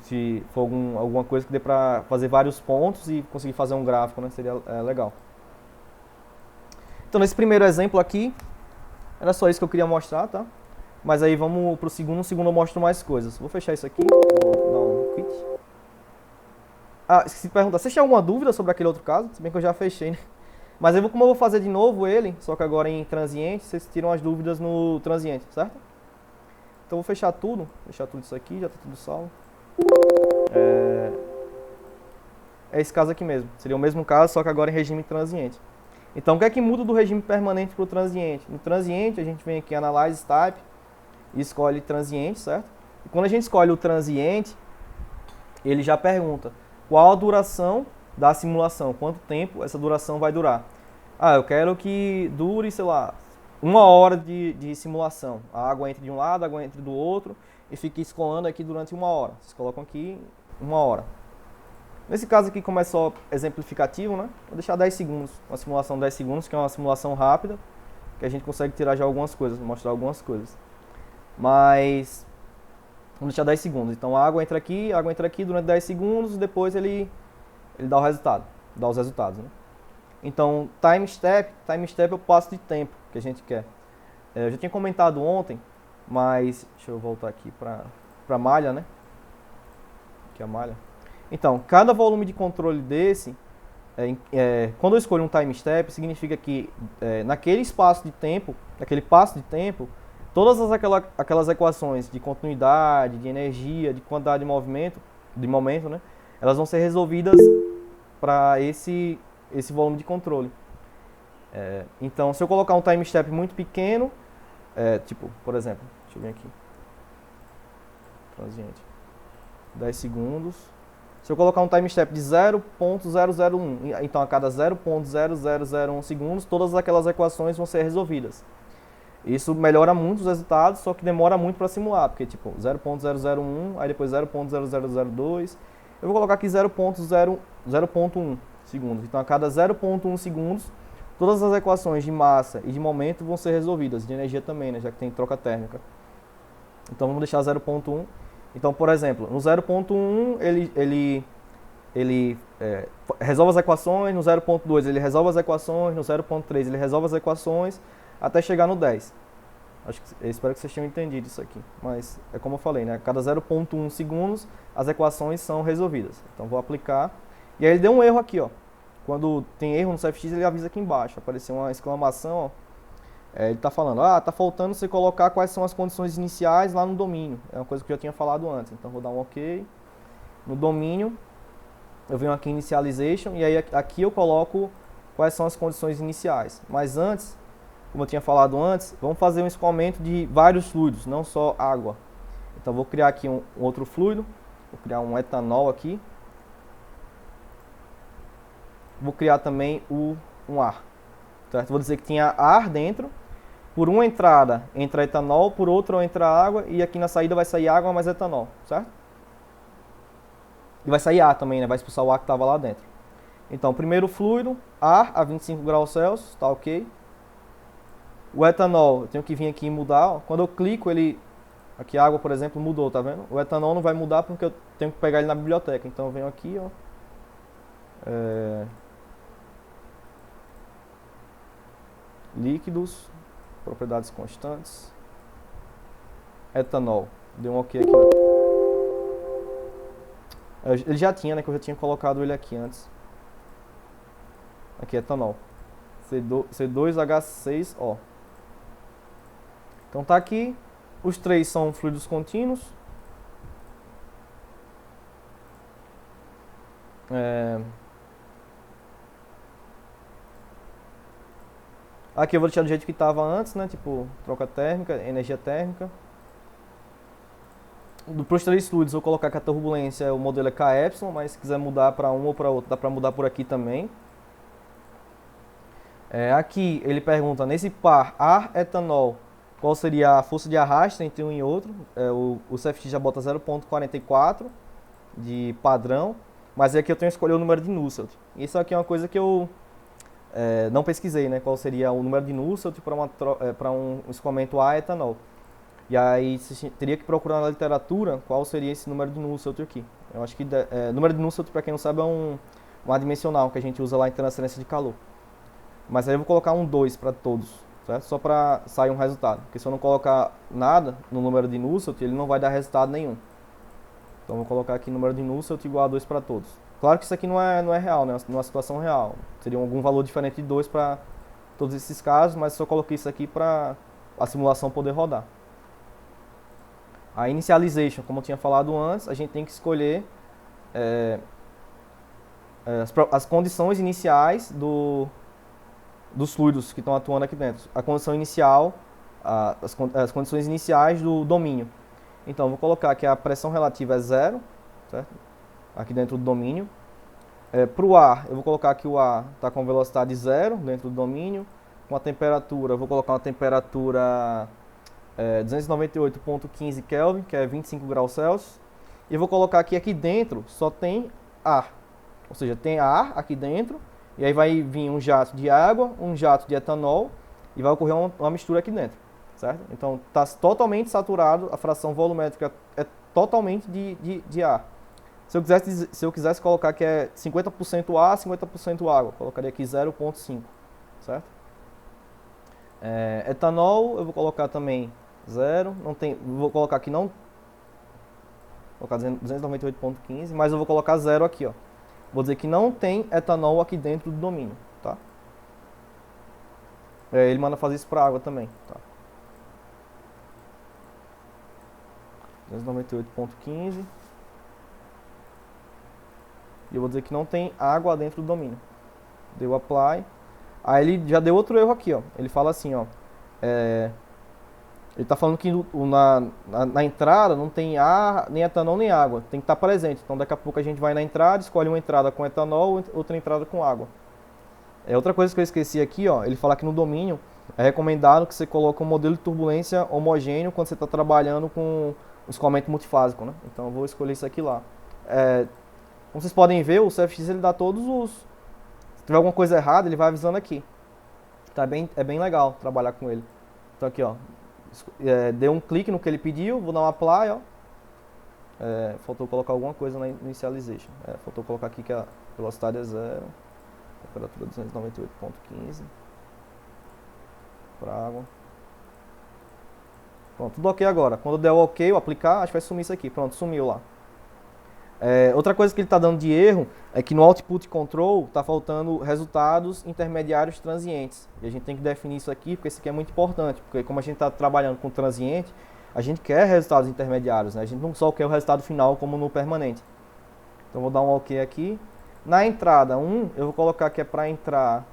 Se for alguma coisa que dê para fazer vários pontos e conseguir fazer um gráfico, né, seria legal. Então, nesse primeiro exemplo aqui, era só isso que eu queria mostrar, tá? Mas aí vamos pro segundo. No segundo eu mostro mais coisas. Vou fechar isso aqui. Vou dar um quit. Ah, esqueci de perguntar. Vocês têm alguma dúvida sobre aquele outro caso? Se bem que eu já fechei, né? Mas aí, como eu vou fazer de novo ele, só que agora em transiente, vocês tiram as dúvidas no transiente, certo? Então eu vou fechar tudo isso aqui, já tá tudo salvo. É esse caso aqui mesmo. Seria o mesmo caso, só que agora em regime transiente. Então, o que é que muda do regime permanente para o transiente? No transiente, a gente vem aqui em Analyze Type e escolhe transiente, certo? E quando a gente escolhe o transiente, ele já pergunta qual a duração da simulação, quanto tempo essa duração vai durar. Ah, eu quero que dure, sei lá, 1 hora de simulação. A água entra de um lado, a água entra do outro e fica escoando aqui durante 1 hora. Vocês colocam aqui 1 hora. Nesse caso aqui, como é só exemplificativo, né? Vou deixar 10 segundos, uma simulação de 10 segundos, que é uma simulação rápida, que a gente consegue tirar já algumas coisas, mostrar algumas coisas. Mas vamos deixar 10 segundos. Então a água entra aqui durante 10 segundos, depois ele dá o resultado, dá os resultados, né? Então, time step é o passo de tempo que a gente quer. Eu já tinha comentado ontem, mas deixa eu voltar aqui para malha, né? Aqui é a malha. Então, cada volume de controle desse, quando eu escolho um time step, significa que naquele espaço de tempo, naquele passo de tempo, todas aquelas equações de continuidade, de energia, de quantidade de momento, né? Elas vão ser resolvidas para esse volume de controle. Então, se eu colocar um time step muito pequeno, tipo, por exemplo, deixa eu vir aqui, transiente, 10 segundos. Se eu colocar um time step de 0.001, então a cada 0.0001 segundos, todas aquelas equações vão ser resolvidas. Isso melhora muito os resultados, só que demora muito para simular, porque tipo 0.001, aí depois 0.0002. Eu vou colocar aqui 0.1 segundos. Então a cada 0.1 segundos, todas as equações de massa e de momento vão ser resolvidas, de energia também, né, já que tem troca térmica. Então vamos deixar 0.1. Então, por exemplo, no 0.1 ele resolve as equações, no 0.2 ele resolve as equações, no 0.3 ele resolve as equações, até chegar no 10. Espero que vocês tenham entendido isso aqui. Mas é como eu falei, né? A cada 0.1 segundos as equações são resolvidas. Então vou aplicar. E aí ele deu um erro aqui, ó. Quando tem erro no CFX, ele avisa aqui embaixo. Apareceu uma exclamação, ó. Ele está falando, está faltando você colocar quais são as condições iniciais lá no domínio. É uma coisa que eu já tinha falado antes. Então vou dar um OK. No domínio, eu venho aqui em Initialization e aí aqui eu coloco quais são as condições iniciais. Mas antes, como eu tinha falado antes, vamos fazer um escoamento de vários fluidos, não só água. Então vou criar aqui um outro fluido. Vou criar um etanol aqui. Vou criar também um ar. Certo? Vou dizer que tinha ar dentro. Por uma entrada entra etanol, por outra entra água, e aqui na saída vai sair água mais etanol, certo? E vai sair ar também, né? Vai expulsar o ar que estava lá dentro. Então, primeiro fluido, ar a 25 graus Celsius, tá ok. O etanol, eu tenho que vir aqui e mudar, ó. Quando eu clico, aqui a água, por exemplo, mudou, tá vendo? O etanol não vai mudar porque eu tenho que pegar ele na biblioteca. Então eu venho aqui, ó. Líquidos, propriedades constantes, etanol, deu um OK aqui. Ele já tinha, né, que eu já tinha colocado ele aqui antes. Aqui, etanol, C2H6O. Então tá aqui, os três são fluidos contínuos. Aqui eu vou deixar do jeito que estava antes, né? Tipo, troca térmica, energia térmica. Para os três fluidos, eu vou colocar que a turbulência, o modelo é KY, mas se quiser mudar para um ou para outro, dá para mudar por aqui também. Aqui ele pergunta, nesse par ar-etanol, qual seria a força de arrasto entre um e outro. O CFX já bota 0,44 de padrão, mas aqui eu tenho que escolher o número de Nusselt. Isso aqui é uma coisa que eu não pesquisei, né? Qual seria o número de Nusselt para um escoamento a-etanol. E aí você teria que procurar na literatura qual seria esse número de Nusselt aqui. Eu acho que número de Nusselt, para quem não sabe, é um adimensional que a gente usa lá em transferência de calor. Mas aí eu vou colocar um 2 para todos, certo? Só para sair um resultado. Porque se eu não colocar nada no número de Nusselt, ele não vai dar resultado nenhum. Então eu vou colocar aqui número de Nusselt igual a 2 para todos. Claro que isso aqui não é real, né? Não é uma situação real. Seria algum valor diferente de 2 para todos esses casos, mas só coloquei isso aqui para a simulação poder rodar. A initialization, como eu tinha falado antes, a gente tem que escolher as condições iniciais dos fluidos que estão atuando aqui dentro. A condição inicial, as condições iniciais do domínio. Então, vou colocar que a pressão relativa é 0, certo? Aqui dentro do domínio. Para o ar, eu vou colocar que o ar está com velocidade 0 dentro do domínio. Com a temperatura, eu vou colocar uma temperatura 298,15 Kelvin, que é 25 graus Celsius. E vou colocar que aqui dentro só tem ar. Ou seja, tem ar aqui dentro. E aí vai vir um jato de água, um jato de etanol. E vai ocorrer uma mistura aqui dentro. Certo? Então está totalmente saturado. A fração volumétrica é totalmente de ar. Se eu quisesse colocar que é 50% ar, 50% água, colocaria aqui 0,5. Certo? Etanol, eu vou colocar também 0, não tem, vou colocar aqui não, vou colocar 298,15, mas eu vou colocar 0 aqui, ó. Vou dizer que não tem etanol aqui dentro do domínio, tá? Ele manda fazer isso para água também, tá? 298,15. E eu vou dizer que não tem água dentro do domínio. Deu apply. Aí ele já deu outro erro aqui, ó. Ele fala assim, ó. Ele está falando que na entrada não tem ar, nem etanol, nem água. Tem que estar presente. Então daqui a pouco a gente vai na entrada, escolhe uma entrada com etanol, outra entrada com água. Outra coisa que eu esqueci aqui, ó. Ele fala que no domínio é recomendado que você coloque um modelo de turbulência homogêneo quando você está trabalhando com escoamento multifásico, né? Então eu vou escolher isso aqui lá. Como vocês podem ver, o CFX ele dá todos os... Se tiver alguma coisa errada, ele vai avisando aqui. Tá é bem legal trabalhar com ele. Então aqui, ó. Deu um clique no que ele pediu, vou dar um apply, ó. Faltou colocar alguma coisa na initialization. Faltou colocar aqui que a velocidade é 0. Temperatura 298,15. Para água. Pronto, tudo ok agora. Quando der o ok, eu aplicar, acho que vai sumir isso aqui. Pronto, sumiu lá. Outra coisa que ele está dando de erro é que no Output Control está faltando resultados intermediários transientes. E a gente tem que definir isso aqui, porque isso aqui é muito importante. Porque como a gente está trabalhando com transiente, a gente quer resultados intermediários, né? A gente não só quer o resultado final como no permanente. Então vou dar um OK aqui. Na entrada 1, eu vou colocar que é para entrar...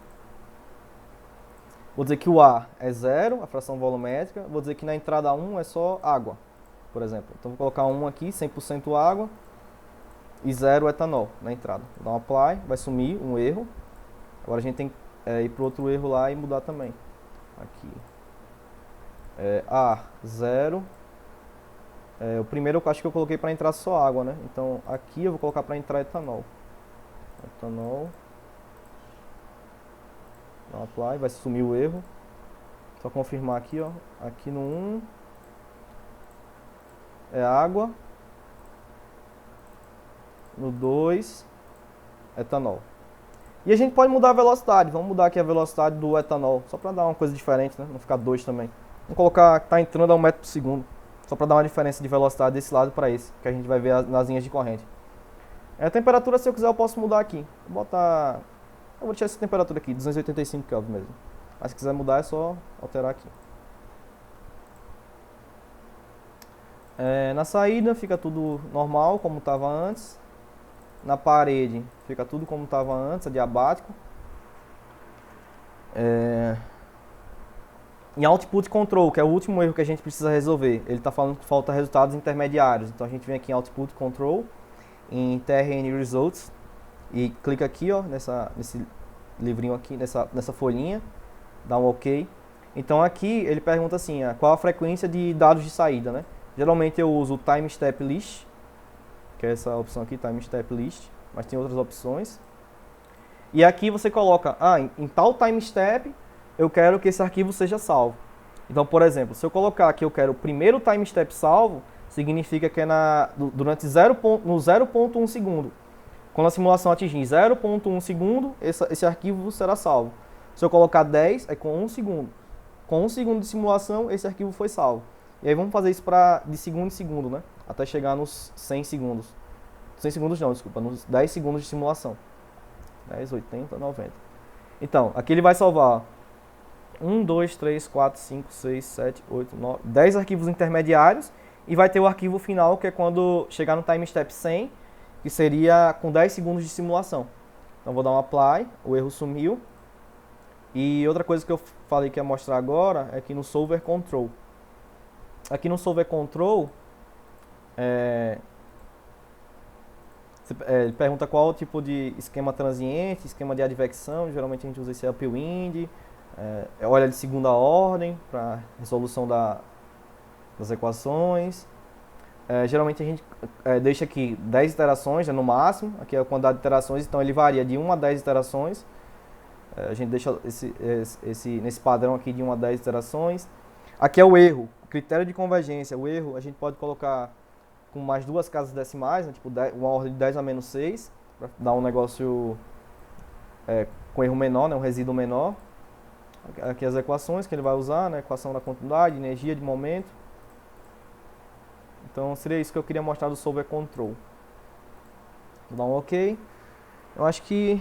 Vou dizer que o ar é 0, a fração volumétrica. Vou dizer que na entrada 1 é só água, por exemplo. Então vou colocar 1 aqui, 100% água. E 0 etanol na entrada. Vou dar um apply, vai sumir um erro. Agora a gente tem que ir para outro erro lá e mudar também. Aqui. A 0. O primeiro eu acho que eu coloquei para entrar só água, né? Então aqui eu vou colocar para entrar etanol. Etanol. Dá um apply, vai sumir o erro. Só confirmar aqui, ó. Aqui no 1 é água. No 2, etanol. E a gente pode mudar a velocidade. Vamos mudar aqui a velocidade do etanol, só para dar uma coisa diferente, né? Não ficar 2 também. Vamos colocar que está entrando a 1 metro por segundo, só para dar uma diferença de velocidade desse lado para esse, que a gente vai ver nas linhas de corrente. A temperatura, se eu quiser, eu posso mudar aqui. Eu vou deixar essa temperatura aqui, 285 Kelvin mesmo. Mas se quiser mudar, é só alterar aqui. Na saída fica tudo normal, como estava antes. Na parede fica tudo como estava antes, adiabático. Em Output Control, que é o último erro que a gente precisa resolver, ele está falando que falta resultados intermediários. Então a gente vem aqui em Output Control, em TRN Results, e clica aqui, ó, nesse livrinho aqui, nessa folhinha, dá um OK. Então aqui ele pergunta assim, qual a frequência de dados de saída, né? Geralmente eu uso o Time Step List, que é essa opção aqui, Time Step List, mas tem outras opções. E aqui você coloca, em tal time step eu quero que esse arquivo seja salvo. Então, por exemplo, se eu colocar aqui eu quero o primeiro time step salvo, significa que é durante no 0.1 segundo. Quando a simulação atingir 0.1 segundo, esse arquivo será salvo. Se eu colocar 10, é com 1 segundo. Com 1 segundo de simulação, esse arquivo foi salvo. E aí vamos fazer isso de segundo em segundo, né? Até chegar nos 100 segundos. 100 segundos não, desculpa, nos 10 segundos de simulação. 10, 80, 90. Então, aqui ele vai salvar 1, 2, 3, 4, 5, 6, 7, 8, 9, 10 arquivos intermediários e vai ter o arquivo final, que é quando chegar no time step 100, que seria com 10 segundos de simulação. Então vou dar um apply, o erro sumiu. E outra coisa que eu falei que ia mostrar agora é aqui no Solver Control. Aqui no Solver Control, ele pergunta qual o tipo de esquema transiente, esquema de advecção, geralmente a gente usa esse upwind, olha de segunda ordem para resolução das equações. Geralmente a gente deixa aqui 10 iterações, no máximo, aqui é a quantidade de iterações, então ele varia de 1 a 10 iterações. A gente deixa nesse padrão aqui de 1 a 10 iterações. Aqui é o erro, critério de convergência. O erro a gente pode colocar com mais 2 casas decimais, né, tipo uma ordem de 10 a menos 6, para dar um negócio com erro menor, né, um resíduo menor. Aqui as equações que ele vai usar, né, equação da continuidade, energia de momento. Então seria isso que eu queria mostrar do Solver Control. Vou dar um OK. Eu acho que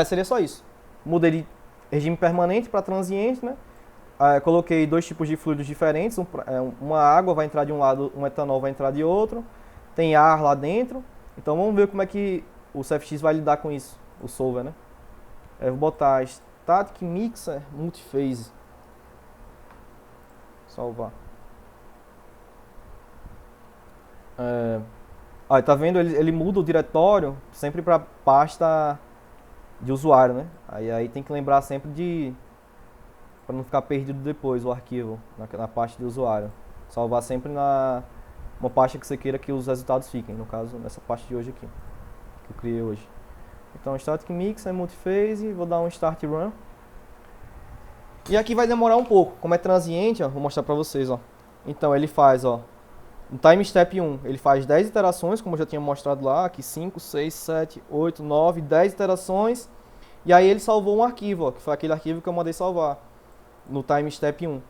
seria só isso. Mudei de regime permanente para transiente, né? Coloquei 2 tipos de fluidos diferentes. Uma água vai entrar de um lado, um etanol vai entrar de outro. Tem ar lá dentro. Então vamos ver como é que o CFX vai lidar com isso, o Solver, né? Eu vou botar Static Mixer Multiphase. Salvar. Tá vendo? Ele muda o diretório sempre para pasta de usuário, né? Aí tem que lembrar sempre para não ficar perdido depois o arquivo na pasta de usuário. Salvar sempre uma pasta que você queira que os resultados fiquem. No caso, nessa pasta de hoje aqui, que eu criei hoje. Então, Static Mixer Multiphase, vou dar um Start Run. E aqui vai demorar um pouco. Como é transiente, vou mostrar para vocês, ó. Então ele faz, no time step 1, ele faz 10 iterações, como eu já tinha mostrado lá, aqui 5, 6, 7, 8, 9, 10 iterações. E aí ele salvou um arquivo, ó, que foi aquele arquivo que eu mandei salvar no time step 1.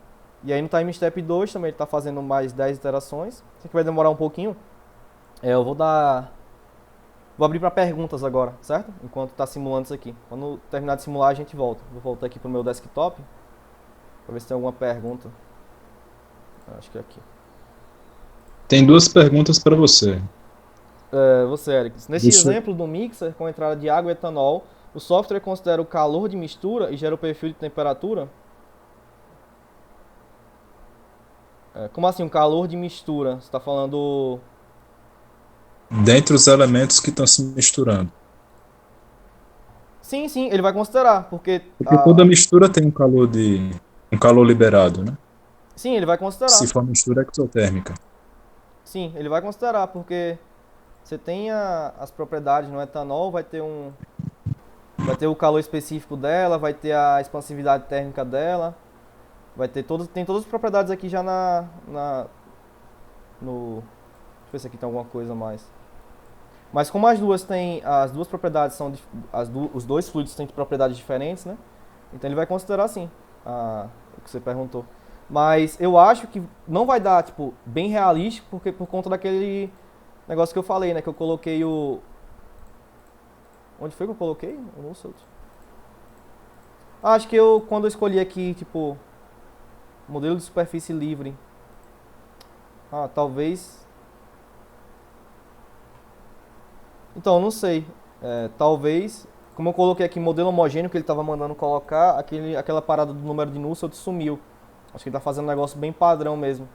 E aí no time step 2 também ele está fazendo mais 10 iterações. Isso aqui vai demorar um pouquinho. Eu vou abrir para perguntas agora, certo? Enquanto está simulando isso aqui. Quando terminar de simular a gente volta. Vou voltar aqui para o meu desktop para ver se tem alguma pergunta. Acho que é aqui. Tem 2 perguntas para você. Você, Eric. Nesse exemplo do mixer com entrada de água e etanol, o software considera o calor de mistura e gera o perfil de temperatura? Como assim, um calor de mistura? Você está falando... Dentre os elementos que estão se misturando. Sim, ele vai considerar, porque toda mistura tem um calor liberado, né? Sim, ele vai considerar. Se for mistura exotérmica. Sim, ele vai considerar, porque você tem as propriedades no etanol, vai ter o calor específico dela, vai ter a expansividade térmica dela, tem todas as propriedades aqui já deixa eu ver se aqui tem alguma coisa a mais. Mas como as duas propriedades são os dois fluidos têm propriedades diferentes, né? Então ele vai considerar sim o que você perguntou. Mas eu acho que não vai dar, tipo, bem realístico, porque por conta daquele negócio que eu falei, né? Que eu coloquei Onde foi que eu coloquei? O Nusselt. Acho que quando eu escolhi aqui, tipo, modelo de superfície livre. Talvez... Então, não sei. Talvez, como eu coloquei aqui modelo homogêneo que ele estava mandando colocar, aquela parada do número de Nusselt sumiu. Acho que ele está fazendo um negócio bem padrão mesmo.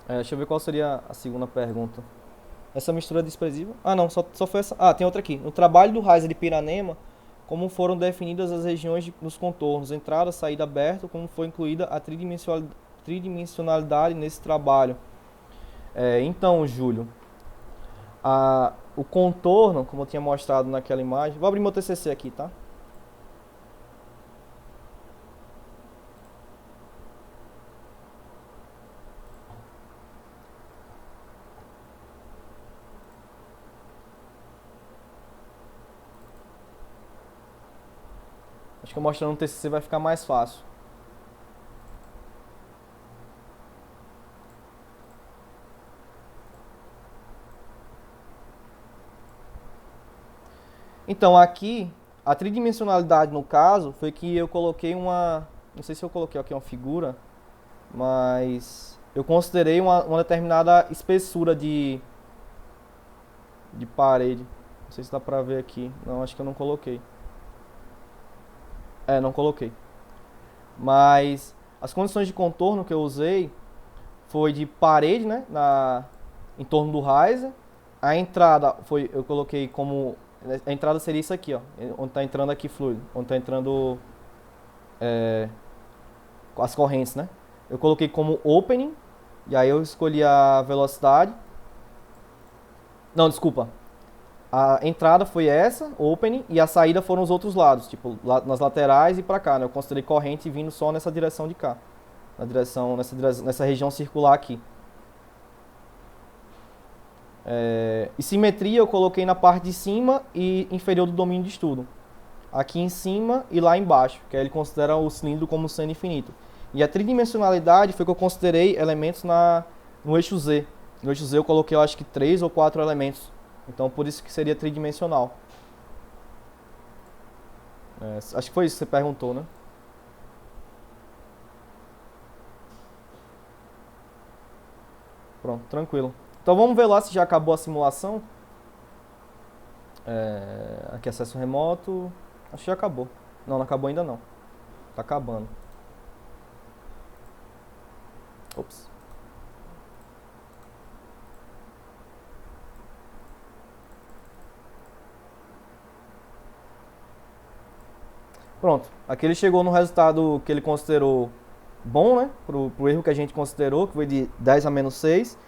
Deixa eu ver qual seria a segunda pergunta. Essa mistura é desprezível? Ah, não, só foi essa. Ah, tem outra aqui. No trabalho do Reiser de Piranema, como foram definidas as regiões nos contornos, entrada, saída aberta, como foi incluída a tridimensionalidade nesse trabalho. Então, Júlio, o contorno, como eu tinha mostrado naquela imagem... Vou abrir meu TCC aqui, tá? Acho que eu mostrando no TCC vai ficar mais fácil. Então, aqui, a tridimensionalidade no caso foi que eu coloquei uma... Não sei se eu coloquei aqui uma figura, mas eu considerei uma determinada espessura de parede. Não sei se dá pra ver aqui. Não, acho que eu não coloquei. Não coloquei. Mas as condições de contorno que eu usei foi de parede, né, em torno do riser. A entrada eu coloquei como... A entrada seria isso aqui, ó, onde está entrando aqui fluido, onde está entrando as correntes, né? Eu coloquei como opening, e aí eu escolhi a velocidade. Não, desculpa. A entrada foi essa, opening, e a saída foram os outros lados, tipo, nas laterais e pra cá, né? Eu considerei corrente vindo só nessa direção de cá, nessa região circular aqui. E simetria eu coloquei na parte de cima e inferior do domínio de estudo. Aqui em cima e lá embaixo, que aí ele considera o cilindro como sendo infinito. E a tridimensionalidade foi que eu considerei elementos no eixo Z. No eixo Z eu coloquei, eu acho que 3 ou 4 elementos. Então por isso que seria tridimensional. Acho que foi isso que você perguntou, né? Pronto, tranquilo. Então vamos ver lá se já acabou a simulação. Aqui acesso remoto. Acho que já acabou. Não, não acabou ainda não. Tá acabando. Ops. Pronto. Aqui ele chegou no resultado que ele considerou bom, né? Pro erro que a gente considerou, que foi de 10 a menos 6.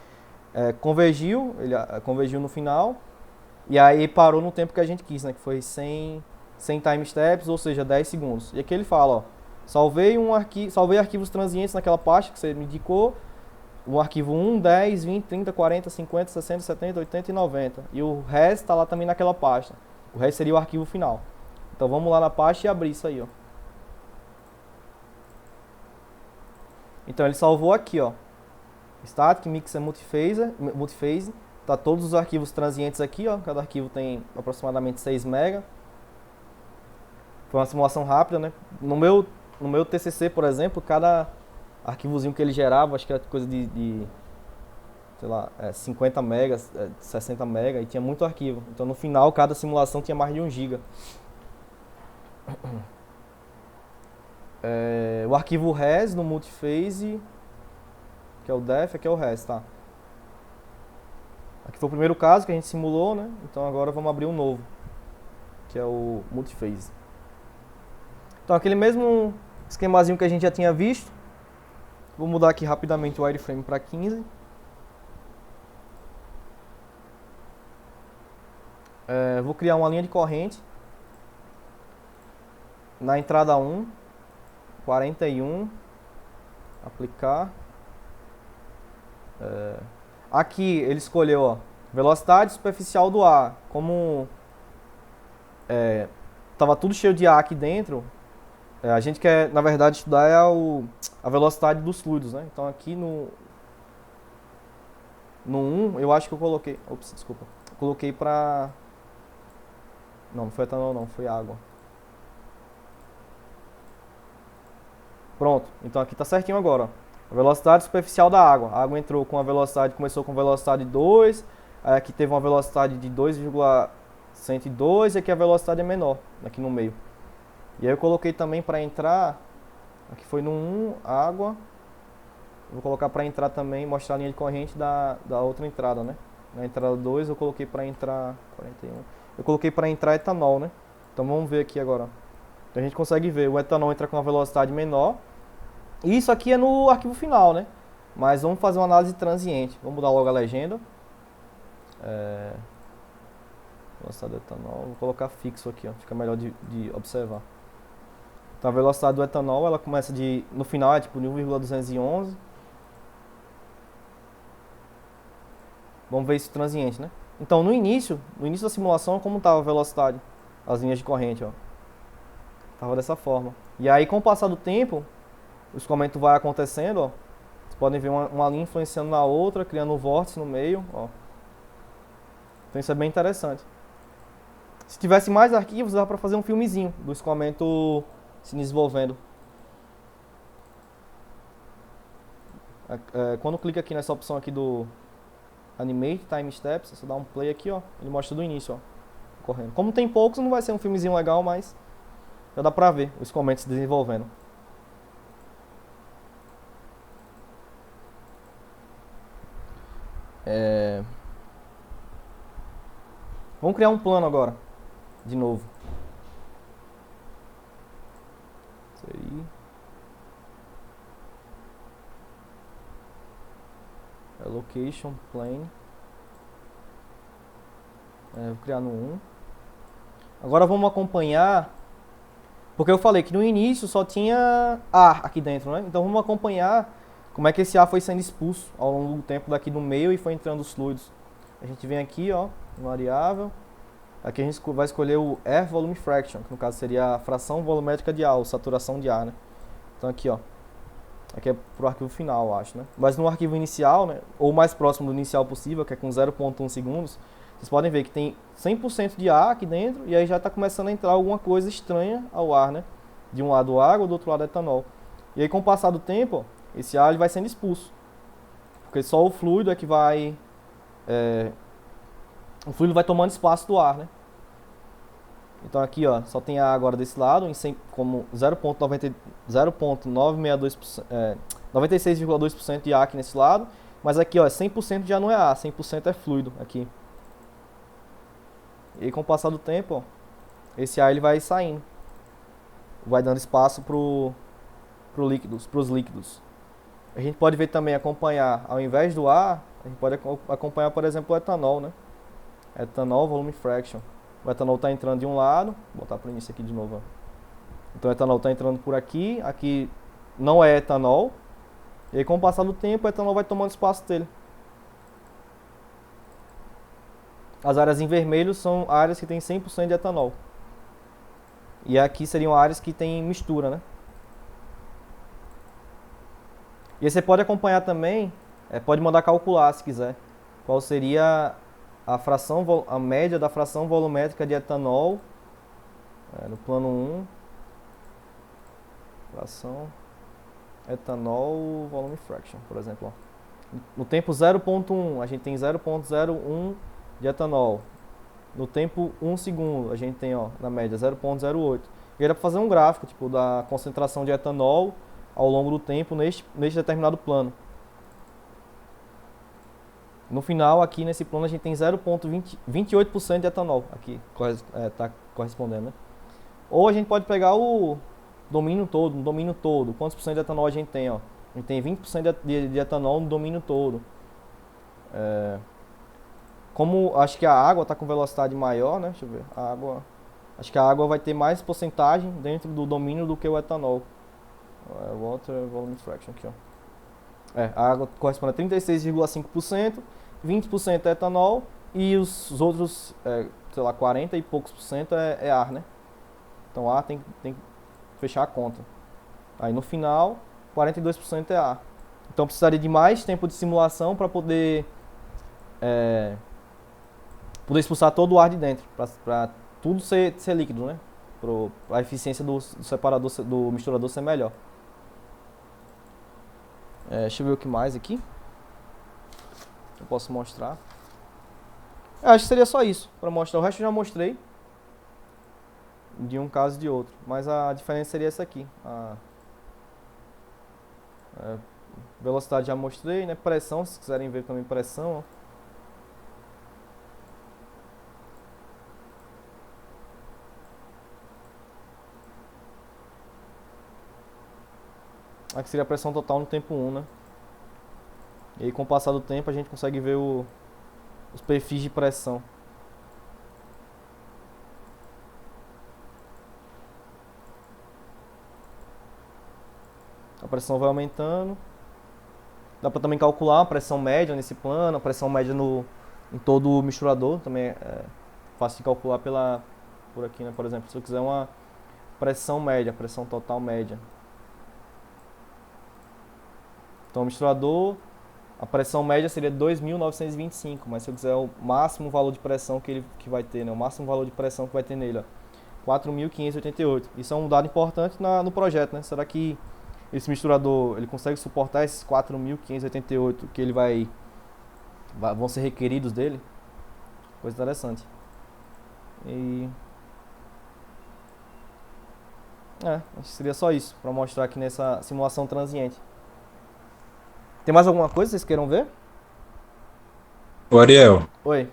Ele convergiu no final. E aí parou no tempo que a gente quis, né? Que foi 100 time steps, ou seja, 10 segundos. E aqui ele fala, ó, salvei arquivos transientes naquela pasta que você me indicou. O arquivo 1, 10, 20, 30, 40, 50, 60, 70, 80 e 90. E o resto está lá também naquela pasta. O resto seria o arquivo final. Então vamos lá na pasta e abrir isso aí, ó. Então ele salvou aqui, ó. Static, Mixer, Multiphase. Tá todos os arquivos transientes aqui, ó. Cada arquivo tem aproximadamente 6 MB. Foi uma simulação rápida, né? No meu TCC, por exemplo, cada arquivozinho que ele gerava, acho que era coisa de sei lá, 50 MB, 60 MB, e tinha muito arquivo. Então no final, cada simulação tinha mais de 1 GB. O arquivo res no multiphase, que é o def, aqui é o res, tá? Aqui foi o primeiro caso que a gente simulou, né? Então agora vamos abrir um novo, que é o multiphase. Então aquele mesmo esquemazinho que a gente já tinha visto. Vou mudar aqui rapidamente o wireframe para 15. Vou criar uma linha de corrente. Na entrada 1, 41, aplicar. Aqui ele escolheu, ó, velocidade superficial do ar. Como tava tudo cheio de ar aqui dentro, a gente quer, na verdade, estudar a velocidade dos fluidos, né? Então aqui no 1, eu acho que eu coloquei... Ops, desculpa. Coloquei pra... Não foi etanol não, foi água. Pronto, então aqui tá certinho agora, ó. A velocidade superficial da água. A água entrou com a velocidade, começou com velocidade 2, Aí aqui teve uma velocidade de 2,102 e aqui a velocidade é menor, aqui no meio. E aí eu coloquei também para entrar, aqui foi no 1, água. Vou colocar para entrar também, mostrar a linha de corrente da outra entrada, né? Na entrada 2 eu coloquei para entrar 41. Eu coloquei para entrar etanol, né? Então vamos ver aqui agora. Então a gente consegue ver, o etanol entra com uma velocidade menor. E isso aqui é no arquivo final, né? Mas vamos fazer uma análise transiente. Vamos mudar logo a legenda. Velocidade do etanol, vou colocar fixo aqui, ó, fica melhor de observar. Então a velocidade do etanol, ela começa no final é tipo de 1,211. Vamos ver isso transiente, né? Então no início da simulação, como estava a velocidade? As linhas de corrente, ó. Tava dessa forma. E aí com o passar do tempo, o escoamento vai acontecendo, ó. Vocês podem ver uma linha influenciando na outra, criando um vórtice no meio, ó. Então isso é bem interessante. Se tivesse mais arquivos, dava para fazer um filmezinho do escoamento se desenvolvendo. Quando clica aqui nessa opção aqui do Animate Time Steps, você dá um play aqui, ó, ele mostra do início, ó, correndo. Como tem poucos, não vai ser um filmezinho legal, mas já dá pra ver o escoamento se desenvolvendo. Vamos criar um plano agora, de novo. Isso aí. Location, plane. Vou criar no 1. Agora vamos acompanhar, porque eu falei que no início só tinha ar aqui dentro, né? Então vamos acompanhar como é que esse ar foi sendo expulso ao longo do tempo daqui no meio e foi entrando os fluidos. A gente vem aqui, ó, variável. Aqui a gente vai escolher o Air Volume Fraction, que no caso seria a fração volumétrica de ar, ou saturação de ar, né? Então aqui, ó. Aqui é pro arquivo final, eu acho, né? Mas no arquivo inicial, né, ou mais próximo do inicial possível, que é com 0,1 segundos, vocês podem ver que tem 100% de ar aqui dentro e aí já está começando a entrar alguma coisa estranha ao ar, né? De um lado água, do outro lado etanol. E aí com o passar do tempo, ó, esse ar ele vai sendo expulso. Porque só o fluido é que vai... o fluido vai tomando espaço do ar, né? Então aqui, ó, só tem a água agora desse lado, como 96,2% de ar aqui nesse lado. Mas aqui, ó, 100% já não é ar, 100% é fluido aqui. E com o passar do tempo, ó, esse ar ele vai saindo. Vai dando espaço pros líquidos. A gente pode ver também, acompanhar, ao invés do ar, a gente pode acompanhar, por exemplo, o etanol, né? Etanol Volume Fraction. O etanol está entrando de um lado, vou botar para o início aqui de novo. Ó. Então o etanol está entrando por aqui, aqui não é etanol. E aí com o passar do tempo, o etanol vai tomando espaço dele. As áreas em vermelho são áreas que tem 100% de etanol. E aqui seriam áreas que tem mistura, né? E aí você pode acompanhar também, pode mandar calcular se quiser, qual seria a média da fração volumétrica de etanol no plano 1. Fração etanol volume fraction, por exemplo. Ó. No tempo 0,1 a gente tem 0,01 de etanol. No tempo 1 segundo a gente tem, ó, na média 0,08. E era para fazer um gráfico tipo da concentração de etanol ao longo do tempo neste determinado plano. No final, aqui nesse plano, a gente tem 0,28% de etanol. Aqui está correspondendo, né? Ou a gente pode pegar o domínio todo. Quantos por cento de etanol a gente tem? Ó? A gente tem 20% de etanol no domínio todo. Como acho que a água está com velocidade maior, né? Deixa eu ver. Acho que a água vai ter mais porcentagem dentro do domínio do que o etanol. Water Volume Fraction aqui, ó. A água corresponde a 36,5%, 20% é etanol e os outros, sei lá, 40 e poucos por cento é ar, né? Então ar tem que fechar a conta. Aí no final, 42% é ar. Então precisaria de mais tempo de simulação para poder expulsar todo o ar de dentro, para tudo ser líquido, né? Para a eficiência do separador, do misturador ser melhor. Deixa eu ver o que mais aqui eu posso mostrar. Eu acho que seria só isso, para mostrar. O resto eu já mostrei, de um caso e de outro. Mas a diferença seria essa aqui. A velocidade já mostrei, né? Pressão, se quiserem ver também pressão, ó. Aqui seria a pressão total no tempo 1, né? E aí com o passar do tempo a gente consegue ver os perfis de pressão. A pressão vai aumentando. Dá para também calcular a pressão média nesse plano, a pressão média em todo o misturador. Também é fácil de calcular por aqui, né? Por exemplo, se eu quiser uma pressão média, pressão total média. Então o misturador, a pressão média seria 2.925, mas se eu quiser o máximo valor de pressão que vai ter, né? O máximo valor de pressão que vai ter nele, ó, 4.588. Isso é um dado importante no projeto, né? Será que esse misturador ele consegue suportar esses 4.588 que vão ser requeridos dele? Coisa interessante. E acho que seria só isso para mostrar aqui nessa simulação transiente. Tem mais alguma coisa que vocês queiram ver? Ô Ariel, Oi,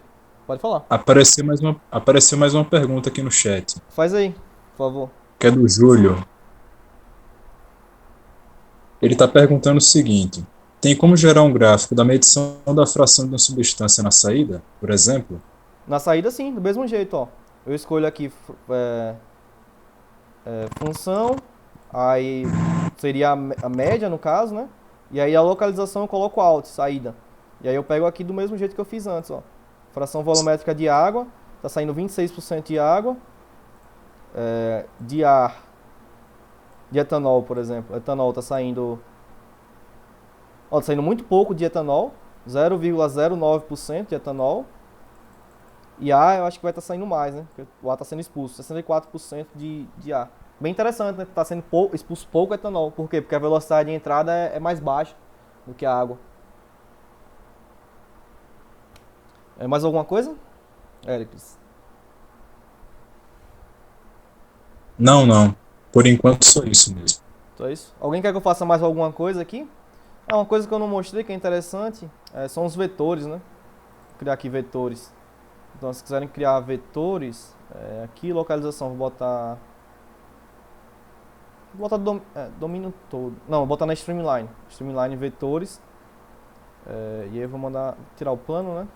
pode falar. apareceu mais uma pergunta aqui no chat, Faz aí, por favor. que é do Júlio. Ele está perguntando o seguinte: tem como gerar um gráfico da medição da fração de uma substância na saída, por exemplo? Na saída, sim, do mesmo jeito, ó. Eu escolho aqui função, aí seria a média no caso, né? E aí a localização eu coloco alt, saída. E aí eu pego aqui do mesmo jeito que eu fiz antes, ó. Fração volumétrica de água, tá saindo 26% de água. De ar, de etanol, por exemplo. Etanol tá saindo. Ó, tá saindo muito pouco de etanol, 0,09% de etanol. E ar eu acho que vai estar saindo mais, né? Porque o ar está sendo expulso, 64% de ar. Bem interessante, né? Está sendo expulso pouco etanol. Por quê? Porque a velocidade de entrada é mais baixa do que a água. Mais alguma coisa, Éricles? Não, não. Por enquanto só isso mesmo. Só isso? Alguém quer que eu faça mais alguma coisa aqui? Uma coisa que eu não mostrei que é interessante são os vetores, né? Vou criar aqui vetores. Então, se quiserem criar vetores, aqui localização, vou botar domínio todo. Não, vou botar na Streamline. Streamline vetores. E aí eu vou mandar tirar o plano, né?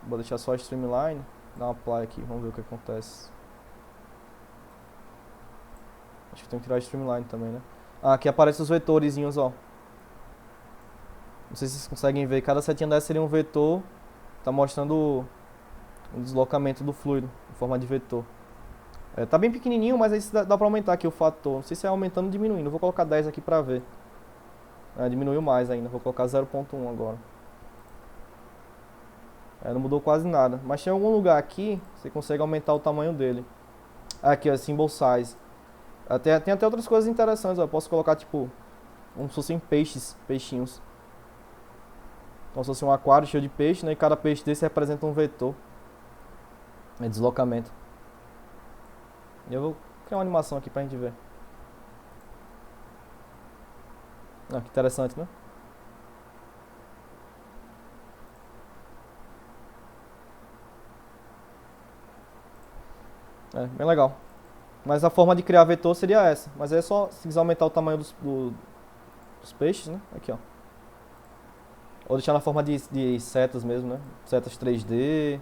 Vou deixar só a Streamline. Dar um apply aqui, vamos ver o que acontece. Acho que tem que tirar a Streamline também, né? Aqui aparecem os vetorzinhos, ó. Não sei se vocês conseguem ver. Cada setinha dessa seria um vetor. Tá mostrando o deslocamento do fluido em forma de vetor. Tá bem pequenininho, mas aí dá pra aumentar aqui o fator. Não sei se é aumentando ou diminuindo. Vou colocar 10 aqui pra ver. Diminuiu mais ainda. Vou colocar 0,1 agora. Não mudou quase nada. Mas tem algum lugar aqui que você consegue aumentar o tamanho dele. Aqui, ó, Symbol Size. Tem até outras coisas interessantes, ó. Eu posso colocar, tipo, como se fossem peixinhos. Então, se fosse um aquário cheio de peixe, né? E cada peixe desse representa um vetor. Deslocamento. E eu vou criar uma animação aqui pra gente ver. Que interessante, né? Bem legal. Mas a forma de criar vetor seria essa. Mas é só, se quiser aumentar o tamanho dos peixes, né? Aqui, ó. Ou deixar na forma de setas mesmo, né? Setas 3D.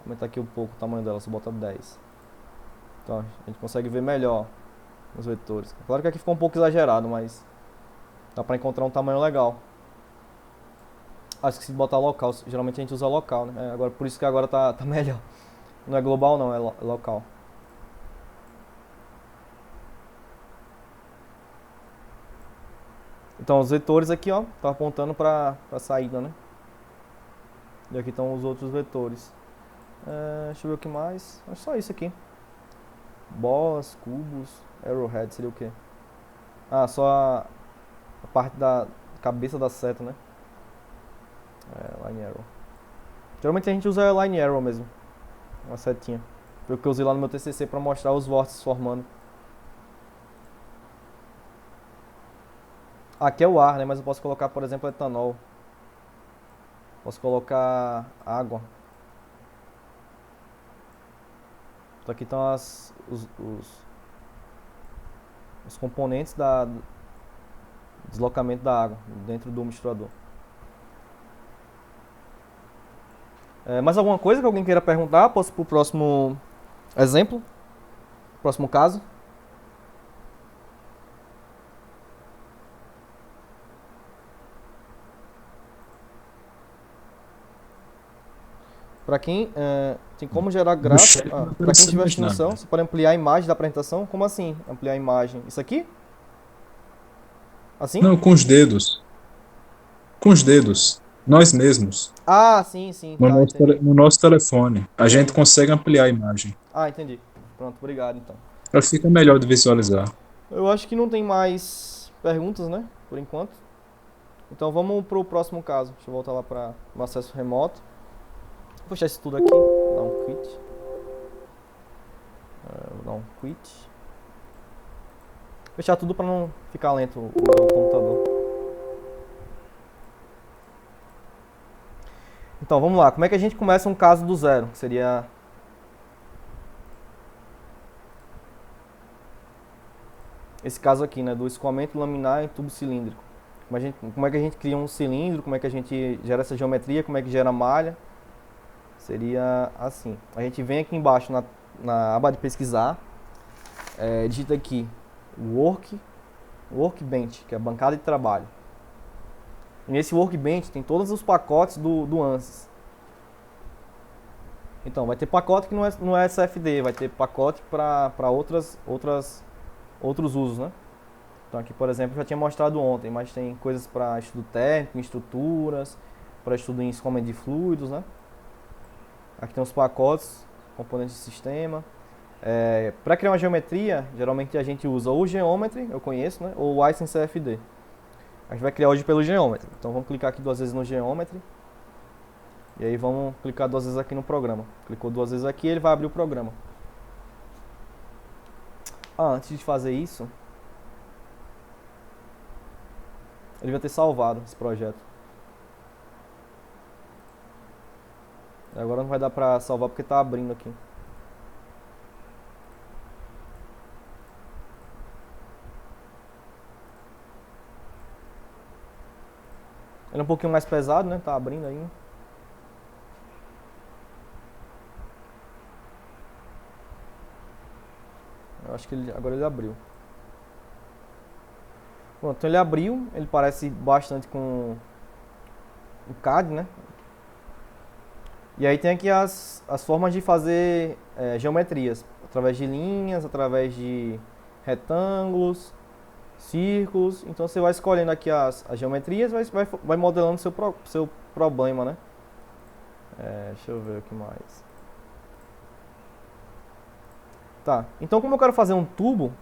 Aumentar aqui um pouco o tamanho dela, só botar 10. Então a gente consegue ver melhor os vetores. Claro que aqui ficou um pouco exagerado, mas dá pra encontrar um tamanho legal. Acho que se botar local, geralmente a gente usa local, né? Agora, por isso que agora tá melhor. Não é global não, é local. Então os vetores aqui, ó, tá apontando pra saída, né? E aqui estão os outros vetores. Deixa eu ver o que mais. Acho só isso aqui. Bolas, cubos, arrowhead seria o quê? Só a parte da cabeça da seta, né? Line arrow. Geralmente a gente usa line arrow mesmo. Uma setinha. Foi o que eu usei lá no meu TCC para mostrar os vórtices formando. Aqui é o ar, né? Mas eu posso colocar, por exemplo, etanol. Posso colocar água. Então aqui estão os componentes do deslocamento da água dentro do misturador. Mais alguma coisa que alguém queira perguntar? Posso ir para o próximo exemplo? Próximo caso? Para quem tem como gerar gráfico, para quem tiver essa noção, você pode ampliar a imagem da apresentação. Como assim ampliar a imagem? Isso aqui? Assim? Não, com os dedos. Com os dedos. Nós mesmos. Ah, sim, tá, entendi. No nosso telefone. A Entendi. gente consegue ampliar a imagem. Entendi. Pronto, obrigado então. Ela fica melhor de visualizar. Eu acho que não tem mais perguntas, né? Por enquanto. Então vamos pro próximo caso. Deixa eu voltar lá para o acesso remoto. Vou fechar isso tudo aqui. Vou dar um quit. Vou dar um quit. Fechar tudo para não ficar lento o meu computador. Então vamos lá. Como é que a gente começa um caso do zero? Que seria esse caso aqui, né? Do escoamento laminar em tubo cilíndrico. Como é que a gente cria um cilindro? Como é que a gente gera essa geometria? Como é que gera malha? Seria assim. A gente vem aqui embaixo na aba de pesquisar, digita aqui Workbench, que é a bancada de trabalho. E nesse Workbench tem todos os pacotes do ANSYS. Então, vai ter pacote que não é CFD, vai ter pacote para outros usos, né? Então aqui, por exemplo, eu já tinha mostrado ontem, mas tem coisas para estudo técnico, em estruturas, para estudo em escoamento de fluidos, né? Aqui tem os pacotes, componentes de sistema. Para criar uma geometria, geralmente a gente usa o Geometry, eu conheço, né? Ou o Aysen CFD. A gente vai criar hoje pelo Geometry. Então vamos clicar aqui 2 vezes no Geometry. E aí vamos clicar 2 vezes aqui no programa. Clicou 2 vezes aqui, ele vai abrir o programa. Antes de fazer isso, ele vai ter salvado esse projeto. Agora não vai dar pra salvar porque tá abrindo aqui. Ele é um pouquinho mais pesado, né? Tá abrindo ainda. Eu acho que agora ele abriu. Pronto, então ele abriu. Ele parece bastante com o CAD, né? E aí tem aqui as formas de fazer geometrias. Através de linhas, através de retângulos, círculos. Então você vai escolhendo aqui as geometrias e vai modelando seu problema, né? Deixa eu ver o que mais. Tá, então como eu quero fazer um tubo,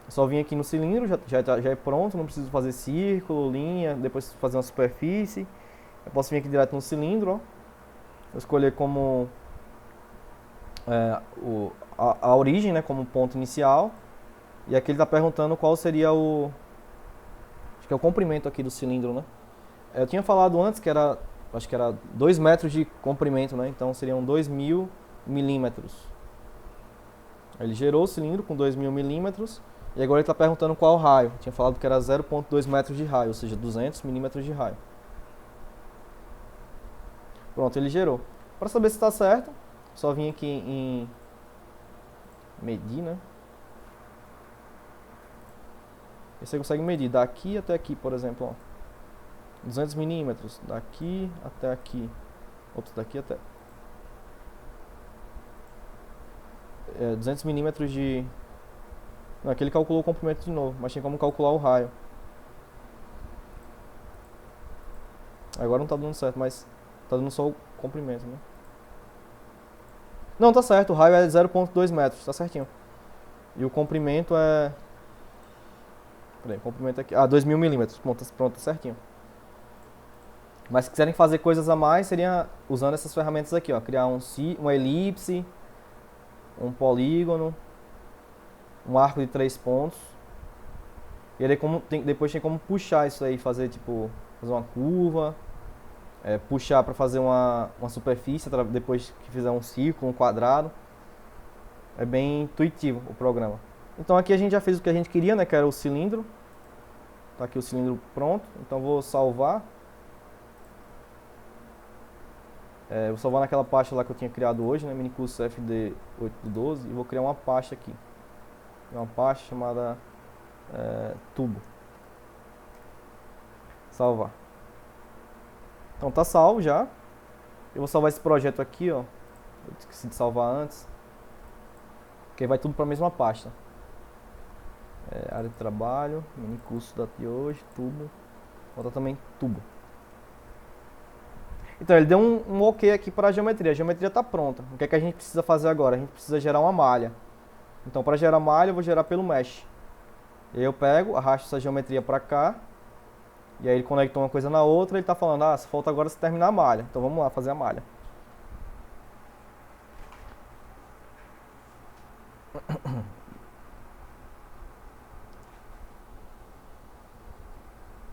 eu só vim aqui no cilindro, já é pronto, não preciso fazer círculo, linha, depois fazer uma superfície. Eu posso vir aqui direto no cilindro, ó. Vou escolher como a origem, né, como ponto inicial. E aqui ele está perguntando qual seria acho que é o comprimento aqui do cilindro, né? Eu tinha falado antes que acho que era 2 metros de comprimento, né? Então seriam 2.000 milímetros. Ele gerou o cilindro com 2.000 milímetros. E agora ele está perguntando qual o raio. Eu tinha falado que era 0,2 metros de raio, ou seja, 200 milímetros de raio. Pronto, ele gerou. Para saber se está certo, só vim aqui em medir, né? E você consegue medir daqui até aqui, por exemplo, ó. 200 milímetros, daqui até aqui. Outro daqui até... 200 milímetros de... Não, aqui ele calculou o comprimento de novo, mas tinha como calcular o raio. Agora não tá dando certo, mas tá dando só o comprimento, né? Não, tá certo, o raio é 0,2 metros, tá certinho. E o comprimento é... Peraí, o comprimento aqui... 2.000 milímetros, pronto, tá certinho. Mas se quiserem fazer coisas a mais, seria usando essas ferramentas aqui, ó. Criar uma elipse, um polígono, um arco de 3 pontos. E aí depois tem como puxar isso aí, fazer tipo, fazer uma curva, puxar para fazer uma superfície, depois que fizer um círculo, um quadrado. É bem intuitivo o programa. Então aqui a gente já fez o que a gente queria, né, que era o cilindro. Tá aqui o cilindro pronto, então vou salvar. Vou salvar naquela pasta lá que eu tinha criado hoje, né, minicurso FD 8/12, e vou criar uma pasta aqui. Uma pasta chamada tubo. Salvar. Então tá salvo já. Eu vou salvar esse projeto aqui, ó. Eu esqueci de salvar antes. Porque vai tudo para a mesma pasta. Área de trabalho, minicurso de hoje, tubo. Falta também tubo. Então ele deu um ok aqui para a geometria. A geometria está pronta. O que é que a gente precisa fazer agora? A gente precisa gerar uma malha. Então para gerar malha eu vou gerar pelo mesh. E aí eu pego, arrasto essa geometria para cá. E aí ele conectou uma coisa na outra e ele está falando, só falta agora se terminar a malha. Então vamos lá fazer a malha.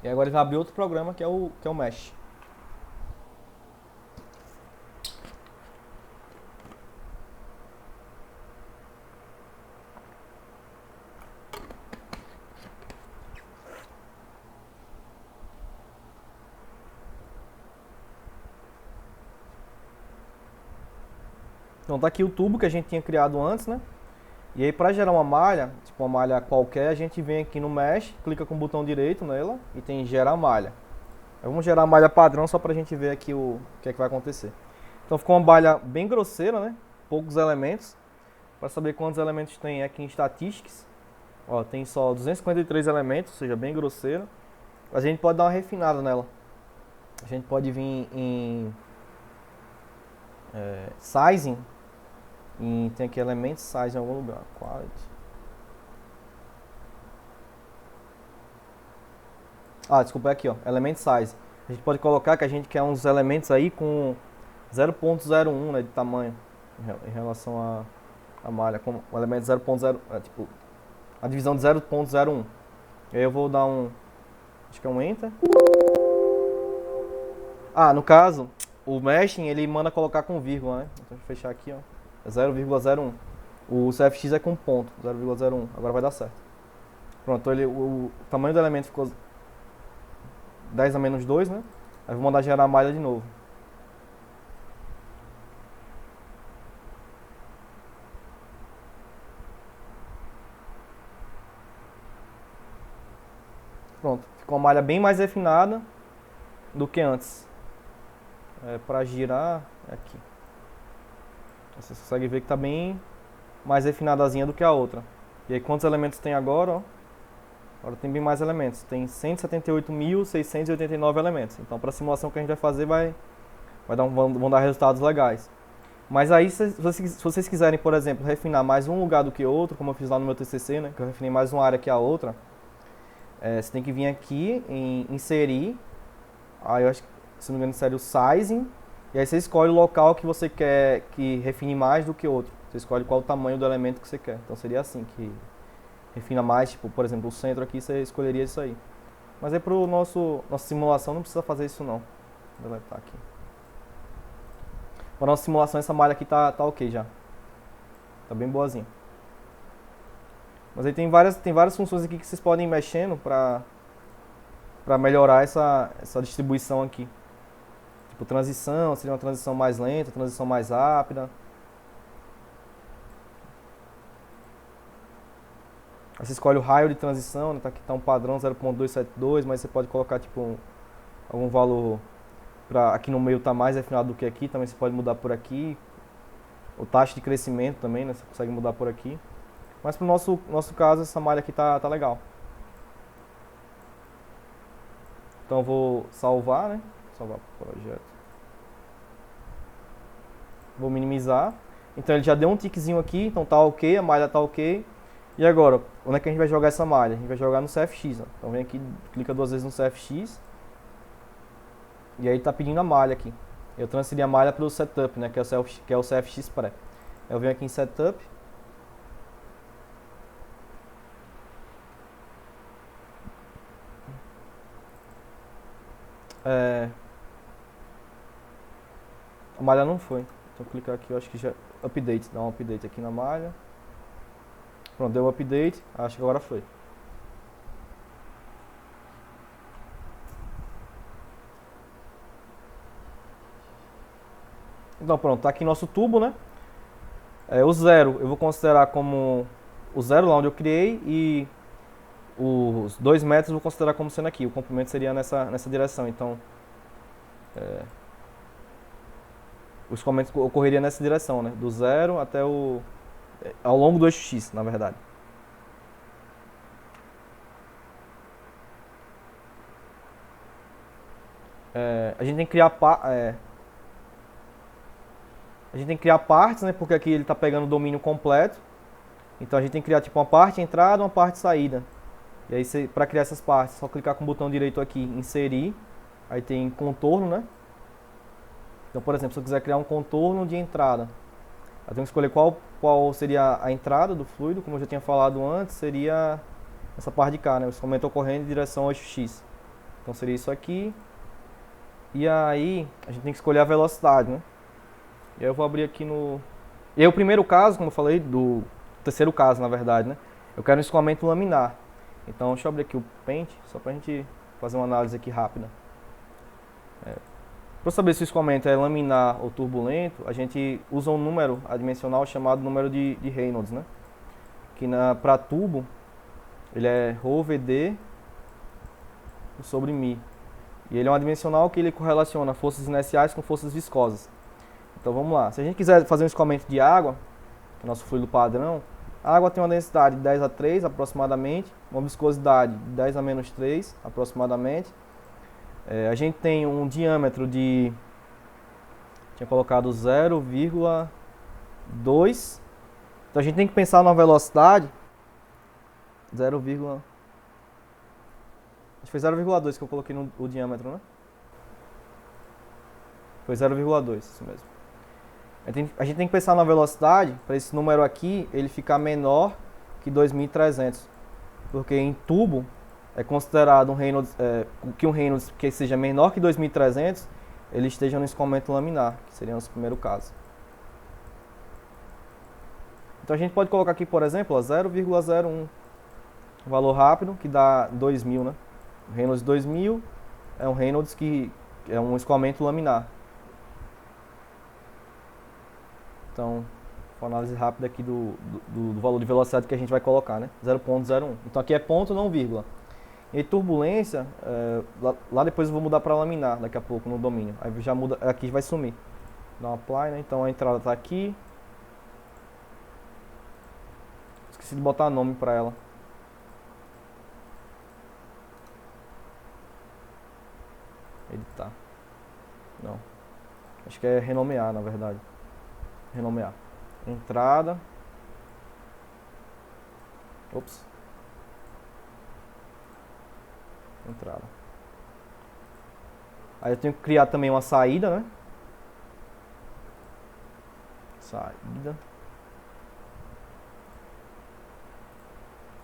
E agora ele vai abrir outro programa que é o Mesh. Então tá aqui o tubo que a gente tinha criado antes, né? E aí para gerar uma malha, tipo uma malha qualquer, a gente vem aqui no Mesh, clica com o botão direito nela e tem gerar malha. Aí vamos gerar a malha padrão só pra gente ver aqui o que é que vai acontecer. Então ficou uma malha bem grosseira, né? Poucos elementos. Para saber quantos elementos tem aqui em Statistics, ó, tem só 253 elementos, ou seja, bem grosseira. A gente pode dar uma refinada nela. A gente pode vir em Sizing. Tem aqui elementos size em algum lugar. Quality. Desculpa, é aqui, ó. Element size. A gente pode colocar que a gente quer uns elementos aí com 0.01, né, de tamanho em relação à malha. Como o elemento 0.0, tipo a divisão de 0.01. E aí eu vou dar acho que é um Enter. No caso, o meshing ele manda colocar com vírgula, né? Então deixa eu fechar aqui, ó. 0,01. O CFX é com ponto, 0,01. Agora vai dar certo. Pronto, o tamanho do elemento ficou 10 a menos 2, né? Aí vou mandar gerar a malha de novo. Pronto, ficou uma malha bem mais refinada do que antes. Para girar, aqui. Você consegue ver que está bem mais refinadazinha do que a outra. E aí quantos elementos tem agora? Ó? Agora tem bem mais elementos. Tem 178.689 elementos. Então para a simulação que a gente vai fazer vão dar resultados legais. Mas aí se vocês quiserem, por exemplo, refinar mais um lugar do que outro, como eu fiz lá no meu TCC, né, que eu refinei mais uma área que a outra, você tem que vir aqui em inserir. Aí eu acho que, se não me engano, insere o sizing. E aí você escolhe o local que você quer que refine mais do que outro. Você escolhe qual o tamanho do elemento que você quer. Então seria assim, que refina mais, tipo, por exemplo, o centro aqui, você escolheria isso aí. Mas aí para nossa simulação não precisa fazer isso não. Vou deletar aqui. Para nossa simulação essa malha aqui tá ok já. Tá bem boazinha. Mas aí tem várias funções aqui que vocês podem ir mexendo para melhorar essa distribuição aqui. Tipo, transição, seria uma transição mais lenta, transição mais rápida. Aí você escolhe o raio de transição, né? Aqui tá um padrão 0.272, mas você pode colocar tipo algum valor aqui no meio tá mais refinado do que aqui, também você pode mudar por aqui. O taxa de crescimento também, né? Você consegue mudar por aqui. Mas pro nosso caso, essa malha aqui tá legal. Então eu vou salvar, né? Salvar o projeto. Vou minimizar. Então ele já deu um tiquezinho aqui, então tá ok, a malha tá ok. E agora, onde é que a gente vai jogar essa malha? A gente vai jogar no CFX, ó. Então vem aqui, clica 2 vezes no CFX. E aí está pedindo a malha aqui. Eu transferi a malha para o setup, né, que é o CFX Pré. Eu venho aqui em setup. A malha não foi. Então clicar aqui, eu acho que já update, dá um update aqui na malha. Pronto, deu update, acho que agora foi. Então pronto, tá aqui nosso tubo, né? O zero eu vou considerar como o zero lá onde eu criei e os 2 metros eu vou considerar como sendo aqui. O comprimento seria nessa direção, então o escoamento ocorreria nessa direção, né? Do zero até ao longo do eixo X, na verdade. A gente tem que criar partes, né? Porque aqui ele está pegando o domínio completo. Então a gente tem que criar tipo uma parte entrada, uma parte saída. E aí para criar essas partes, é só clicar com o botão direito aqui, inserir. Aí tem contorno, né? Então, por exemplo, se eu quiser criar um contorno de entrada, eu tenho que escolher qual seria a entrada do fluido, como eu já tinha falado antes, seria essa parte de cá, né? O escoamento ocorrendo em direção ao eixo X. Então seria isso aqui. E aí a gente tem que escolher a velocidade, né? E aí eu vou abrir aqui no... E aí o primeiro caso, como eu falei, do terceiro caso, na verdade, né? Eu quero um escoamento laminar. Então deixa eu abrir aqui o Paint, só pra gente fazer uma análise aqui rápida. Para saber se o escoamento é laminar ou turbulento, a gente usa um número adimensional chamado número de Reynolds, né? Que para tubo, ele é ρVd sobre μ. E ele é um adimensional que ele correlaciona forças inerciais com forças viscosas. Então vamos lá, se a gente quiser fazer um escoamento de água, que é o nosso fluido padrão, a água tem uma densidade de 10 a 3 aproximadamente, uma viscosidade de 10 a menos 3 aproximadamente. A gente tem um diâmetro de... Tinha colocado 0,2. Então a gente tem que pensar na velocidade 0, acho que foi 0,2 que eu coloquei no diâmetro, né? Foi 0,2, isso mesmo. A gente tem que pensar na velocidade para esse número aqui ele ficar menor que 2.300, porque em tubo é considerado um Reynolds que seja menor que 2.300, ele esteja no escoamento laminar, que seria o nosso primeiro caso. Então a gente pode colocar aqui, por exemplo, 0,01, um valor rápido que dá 2.000, né? O Reynolds 2.000 é um Reynolds que é um escoamento laminar. Então, uma análise rápida aqui do valor de velocidade que a gente vai colocar, né? 0,01. Então aqui é ponto, não vírgula. E turbulência, lá depois eu vou mudar para laminar daqui a pouco no domínio. Aí já muda, aqui vai sumir. Dá um apply, né? Então a entrada está aqui. Esqueci de botar nome para ela. Editar. Não. Acho que é renomear, na verdade. Renomear. Entrada. Ops. Entrada. Aí eu tenho que criar também uma saída, né? Saída.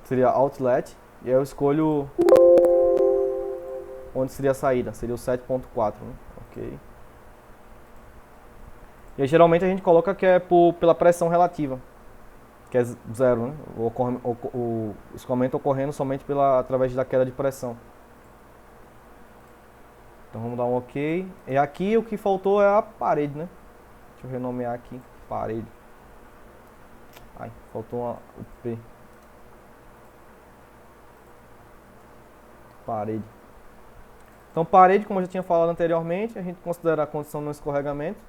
Seria outlet. E aí eu escolho onde seria a saída. Seria o 7.4, né? Ok. E aí, geralmente a gente coloca que é pela pressão relativa, que é zero, né? O escoamento ocorrendo somente através da queda de pressão. Então vamos dar um ok. E aqui o que faltou é a parede, né? Deixa eu renomear aqui. Parede. Ai, faltou o P. Parede. Então parede, como eu já tinha falado anteriormente, a gente considera a condição no escorregamento.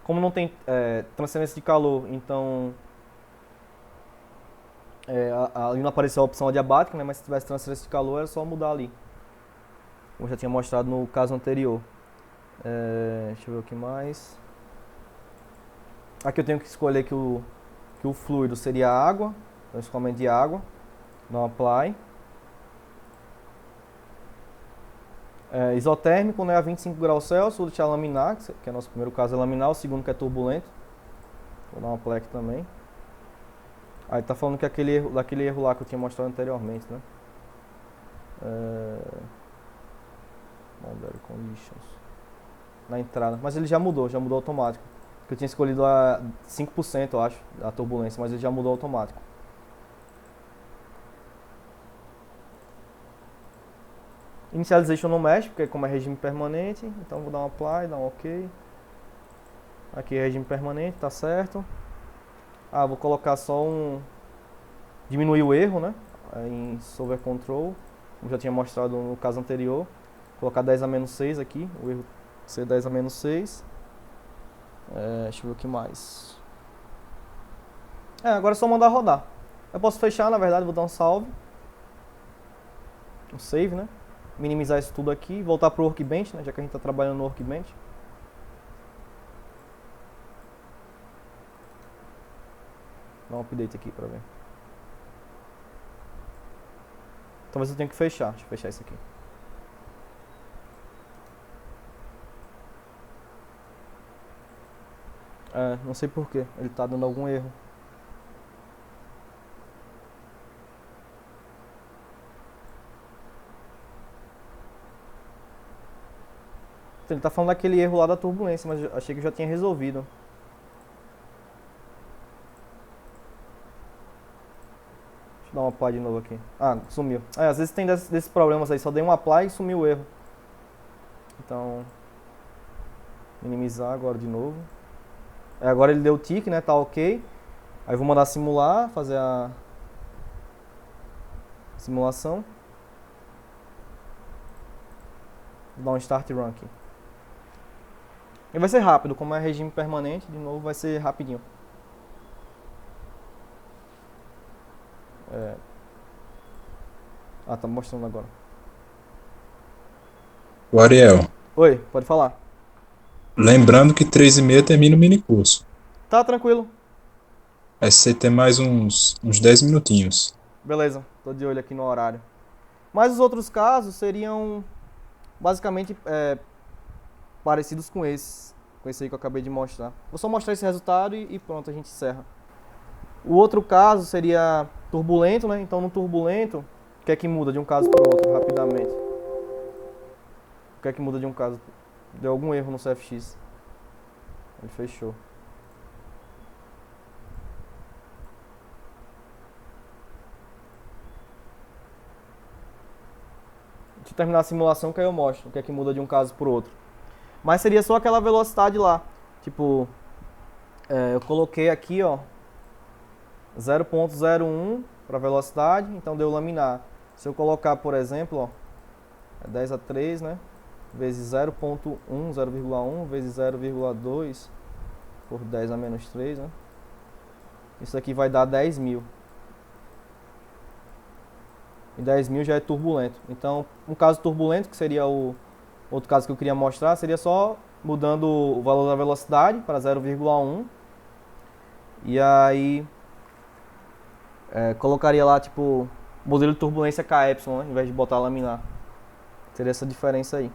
Como não tem transferência de calor, então ali não apareceu a opção adiabática, né? Mas se tivesse transferência de calor era só mudar ali. Como eu já tinha mostrado no caso anterior. Deixa eu ver o que mais. Aqui eu tenho que escolher que o fluido seria água, então escoamento de água, no apply. isotérmico, né, a 25 graus Celsius, vou deixar laminar, que é o nosso primeiro caso é laminar, o segundo que é turbulento. Vou dar uma play aqui também. Aí tá falando que daquele erro lá que eu tinha mostrado anteriormente, né? Boundary Conditions. Na entrada, mas ele já mudou automático. Porque eu tinha escolhido a 5%, eu acho, a turbulência, mas ele já mudou automático. Initialization não mexe, porque como é regime permanente, então vou dar um apply, dar um ok. Aqui é regime permanente, tá certo. Vou colocar só diminuir o erro, né? Em Solver Control, como já tinha mostrado no caso anterior. Colocar 10 a menos 6 aqui, o erro ser 10 a menos 6. Deixa eu ver o que mais. Agora é só mandar rodar. Eu posso fechar, na verdade, vou dar um salve. Um save, né? Minimizar isso tudo aqui, voltar pro Workbench, né? Já que a gente está trabalhando no Workbench. Dá um update aqui pra ver. Talvez eu tenha que fechar. Deixa eu fechar isso aqui. Não sei porquê. Ele tá dando algum erro. Ele tá falando daquele erro lá da turbulência, mas eu achei que eu já tinha resolvido. Deixa eu dar um apply de novo aqui. Sumiu. Às vezes tem desses problemas aí, só dei um apply e sumiu o erro. Então, minimizar agora de novo. Agora ele deu o tick, né? Tá ok. Aí vou mandar simular, fazer a simulação. Vou dar um start run aqui. E vai ser rápido, como é regime permanente, de novo vai ser rapidinho. Tá mostrando agora. O Ariel, Oi, pode falar. lembrando que 3h30 termina o minicurso. Tá tranquilo. Aí você tem mais uns 10 minutinhos. Beleza, tô de olho aqui no horário. Mas os outros casos seriam basicamente parecidos com esse aí que eu acabei de mostrar. Vou só mostrar esse resultado e pronto, a gente encerra. O outro caso seria turbulento, né? Então no turbulento, o que é que muda de um caso para o outro rapidamente? O que é que muda de um caso? Deu algum erro no CFX. Ele fechou. Deixa eu terminar a simulação que aí eu mostro o que é que muda de um caso para o outro. Mas seria só aquela velocidade lá. Tipo, eu coloquei aqui, ó, 0.01 para velocidade, então deu laminar. Se eu colocar, por exemplo, ó, 10 a 3, né, vezes 0.1, 0,1, vezes 0,2 por 10 a menos 3, né, isso aqui vai dar 10.000. E 10.000 já é turbulento. Então, um caso turbulento, que seria o outro caso que eu queria mostrar, seria só mudando o valor da velocidade para 0,1. E aí colocaria lá, tipo, modelo de turbulência KY, né, em vez de botar laminar. Seria essa diferença aí.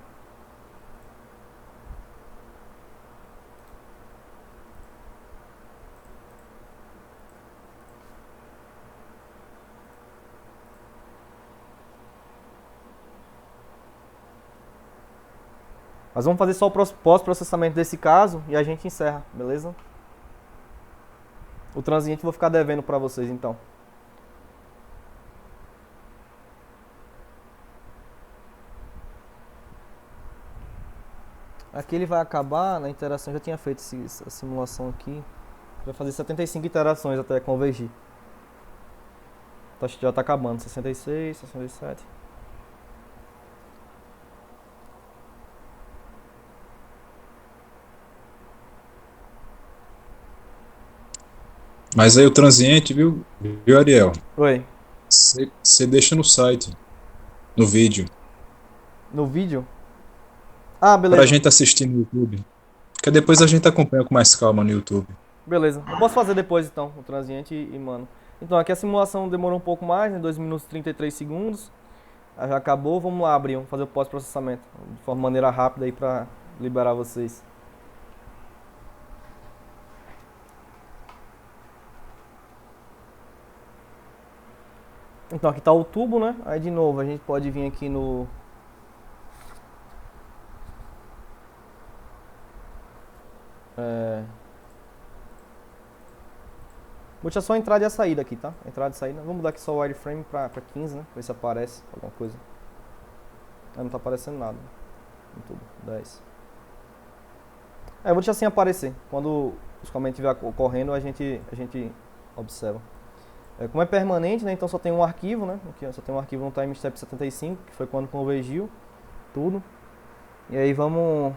Mas vamos fazer só o pós-processamento desse caso e a gente encerra, beleza? O transiente eu vou ficar devendo para vocês então. Aqui ele vai acabar na interação, já tinha feito essa simulação aqui. Vai fazer 75 interações até convergir. Já está acabando, 66, 67. Mas aí o transiente, viu Ariel? Oi. Você deixa no site, no vídeo. No vídeo? Beleza. Pra gente assistir no YouTube. Porque depois a gente acompanha com mais calma no YouTube. Beleza. Eu posso fazer depois então, o transiente e mano. Então aqui a simulação demorou um pouco mais, né? 2 minutos e 33 segundos. Já acabou, vamos lá abrir, vamos fazer o pós-processamento de forma maneira rápida aí para liberar vocês. Então aqui está o tubo, né? Aí de novo a gente pode vir aqui no vou deixar só a entrada e a saída aqui, tá? Entrada e saída. Vamos mudar aqui só o wireframe pra 15, né? Pra ver se aparece alguma coisa. Não tá aparecendo nada. No tubo. 10. Eu vou deixar assim aparecer. Quando os comentários estiver ocorrendo, a gente observa. Como é permanente, né? Então só tem um arquivo, né? Aqui ó, só tem um arquivo no timestep 75, que foi quando convergiu tudo. E aí vamos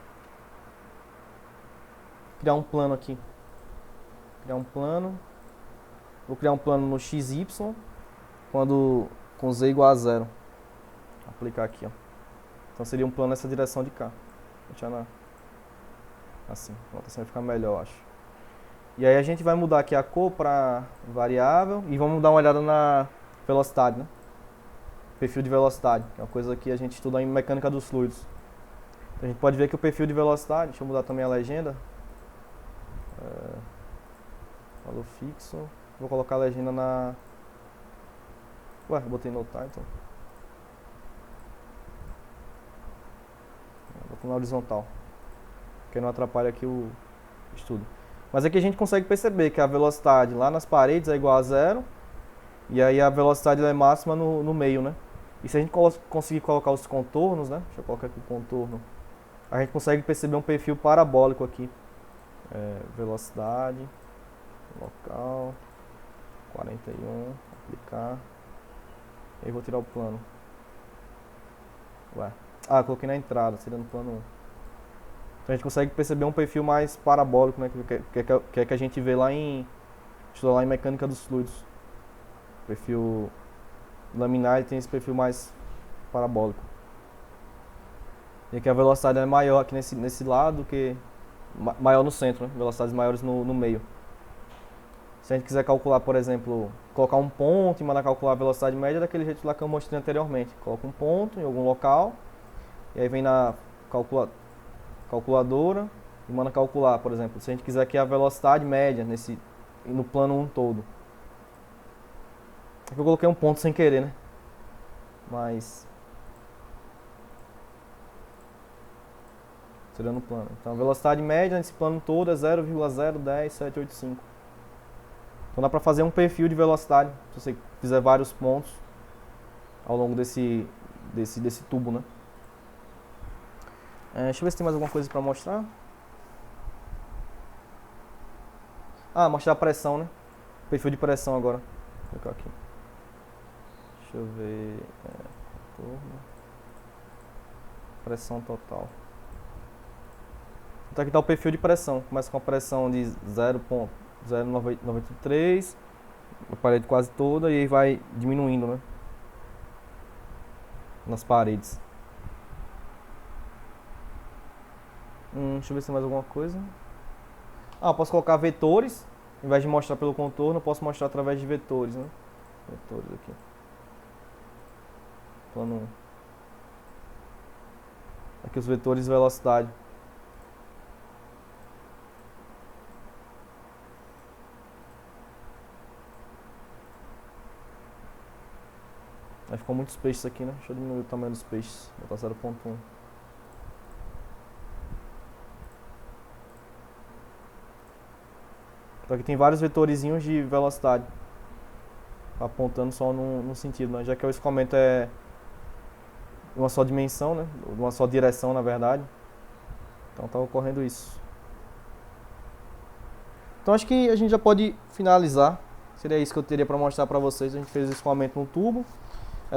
criar um plano aqui. Criar um plano. Vou criar um plano no XY, quando com z igual a 0. Aplicar aqui, ó. Então seria um plano nessa direção de cá. Vou deixar assim, pronto, assim vai ficar melhor, eu acho. E aí a gente vai mudar aqui a cor para variável e vamos dar uma olhada na velocidade, né? Perfil de velocidade, que é uma coisa que a gente estuda em mecânica dos fluidos. Então a gente pode ver que o perfil de velocidade, deixa eu mudar também a legenda. Valor fixo. Vou colocar a legenda na... Ué, botei no title. Botei na horizontal, porque não atrapalha aqui o estudo. Mas aqui a gente consegue perceber que a velocidade lá nas paredes é igual a 0. E aí a velocidade é máxima no meio, né? E se a gente conseguir colocar os contornos, né? Deixa eu colocar aqui o contorno. A gente consegue perceber um perfil parabólico aqui. Velocidade, local, 41, aplicar. E aí vou tirar o plano. Ué. Coloquei na entrada, seria no plano 1. Então a gente consegue perceber um perfil mais parabólico, né? Que é que a gente vê lá estuda lá em mecânica dos fluidos. O perfil laminar tem esse perfil mais parabólico. E aqui a velocidade é maior aqui nesse lado, que maior no centro, né? Velocidades maiores no meio. Se a gente quiser calcular, por exemplo, colocar um ponto e mandar calcular a velocidade média daquele jeito lá que eu mostrei anteriormente. Coloca um ponto em algum local, e aí vem na calculadora e manda calcular, por exemplo, se a gente quiser aqui a velocidade média no plano 1 todo. Aqui eu coloquei um ponto sem querer, né? Mas seria no plano. Então a velocidade média nesse plano todo é 0,010785. Então dá para fazer um perfil de velocidade, se você fizer vários pontos ao longo desse tubo, né? Deixa eu ver se tem mais alguma coisa para mostrar. Mostrar a pressão, né? Perfil de pressão agora. Vou colocar aqui. Deixa eu ver. Pressão total. Então aqui está o perfil de pressão. Começa com a pressão de 0,093, a parede quase toda, e aí vai diminuindo, né? Nas paredes. Deixa eu ver se tem mais alguma coisa. Eu posso colocar vetores. Ao invés de mostrar pelo contorno, eu posso mostrar através de vetores, né? Vetores aqui. Plano 1. Aqui os vetores de velocidade. Aí ficou muitos peixes aqui, né? Deixa eu diminuir o tamanho dos peixes. Botar 0,1. Então aqui tem vários vetorizinhos de velocidade, apontando só num sentido, né? Já que o escoamento é uma só dimensão, né? Uma só direção, na verdade. Então está ocorrendo isso. Então acho que a gente já pode finalizar. Seria isso que eu teria para mostrar para vocês. A gente fez o escoamento no tubo.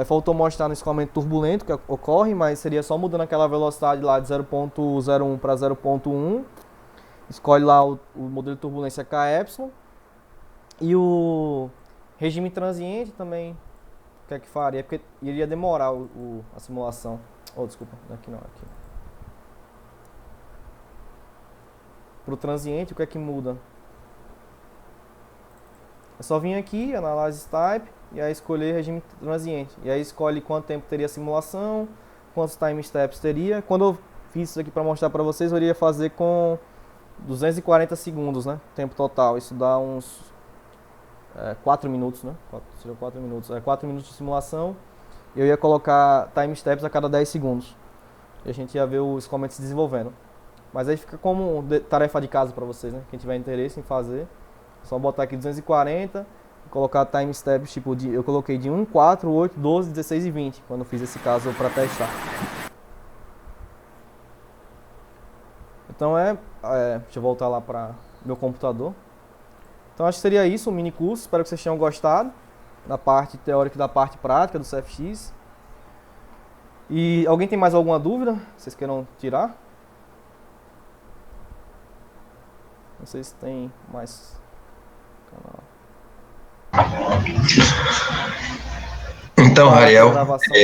Faltou mostrar no escoamento turbulento que ocorre, mas seria só mudando aquela velocidade lá de 0,01 para 0,1. Escolhe lá o modelo de turbulência KY. E o regime transiente também, o que é que faria? Porque iria demorar a simulação. Desculpa, aqui não, aqui. Para o transiente, o que é que muda? É só vir aqui, Analysis Type, e aí escolher regime transiente. E aí escolhe quanto tempo teria a simulação, quantos time steps teria. Quando eu fiz isso aqui para mostrar para vocês, eu iria fazer com 240 segundos, né? Tempo total. Isso dá uns 4 minutos, né? 4 minutos. 4 minutos de simulação. Eu ia colocar time steps a cada 10 segundos. E a gente ia ver os comments desenvolvendo. Mas aí fica como tarefa de casa para vocês, né? Quem tiver interesse em fazer, é só botar aqui 240 e colocar time steps tipo eu coloquei de 1, 4, 8, 12, 16 e 20 quando eu fiz esse caso para testar. Então deixa eu voltar lá para meu computador. Então acho que seria isso, um mini curso. Espero que vocês tenham gostado da parte teórica e da parte prática do CFX. E alguém tem mais alguma dúvida que vocês queiram tirar? Não sei se tem mais canal. Então, Ariel, Gravação.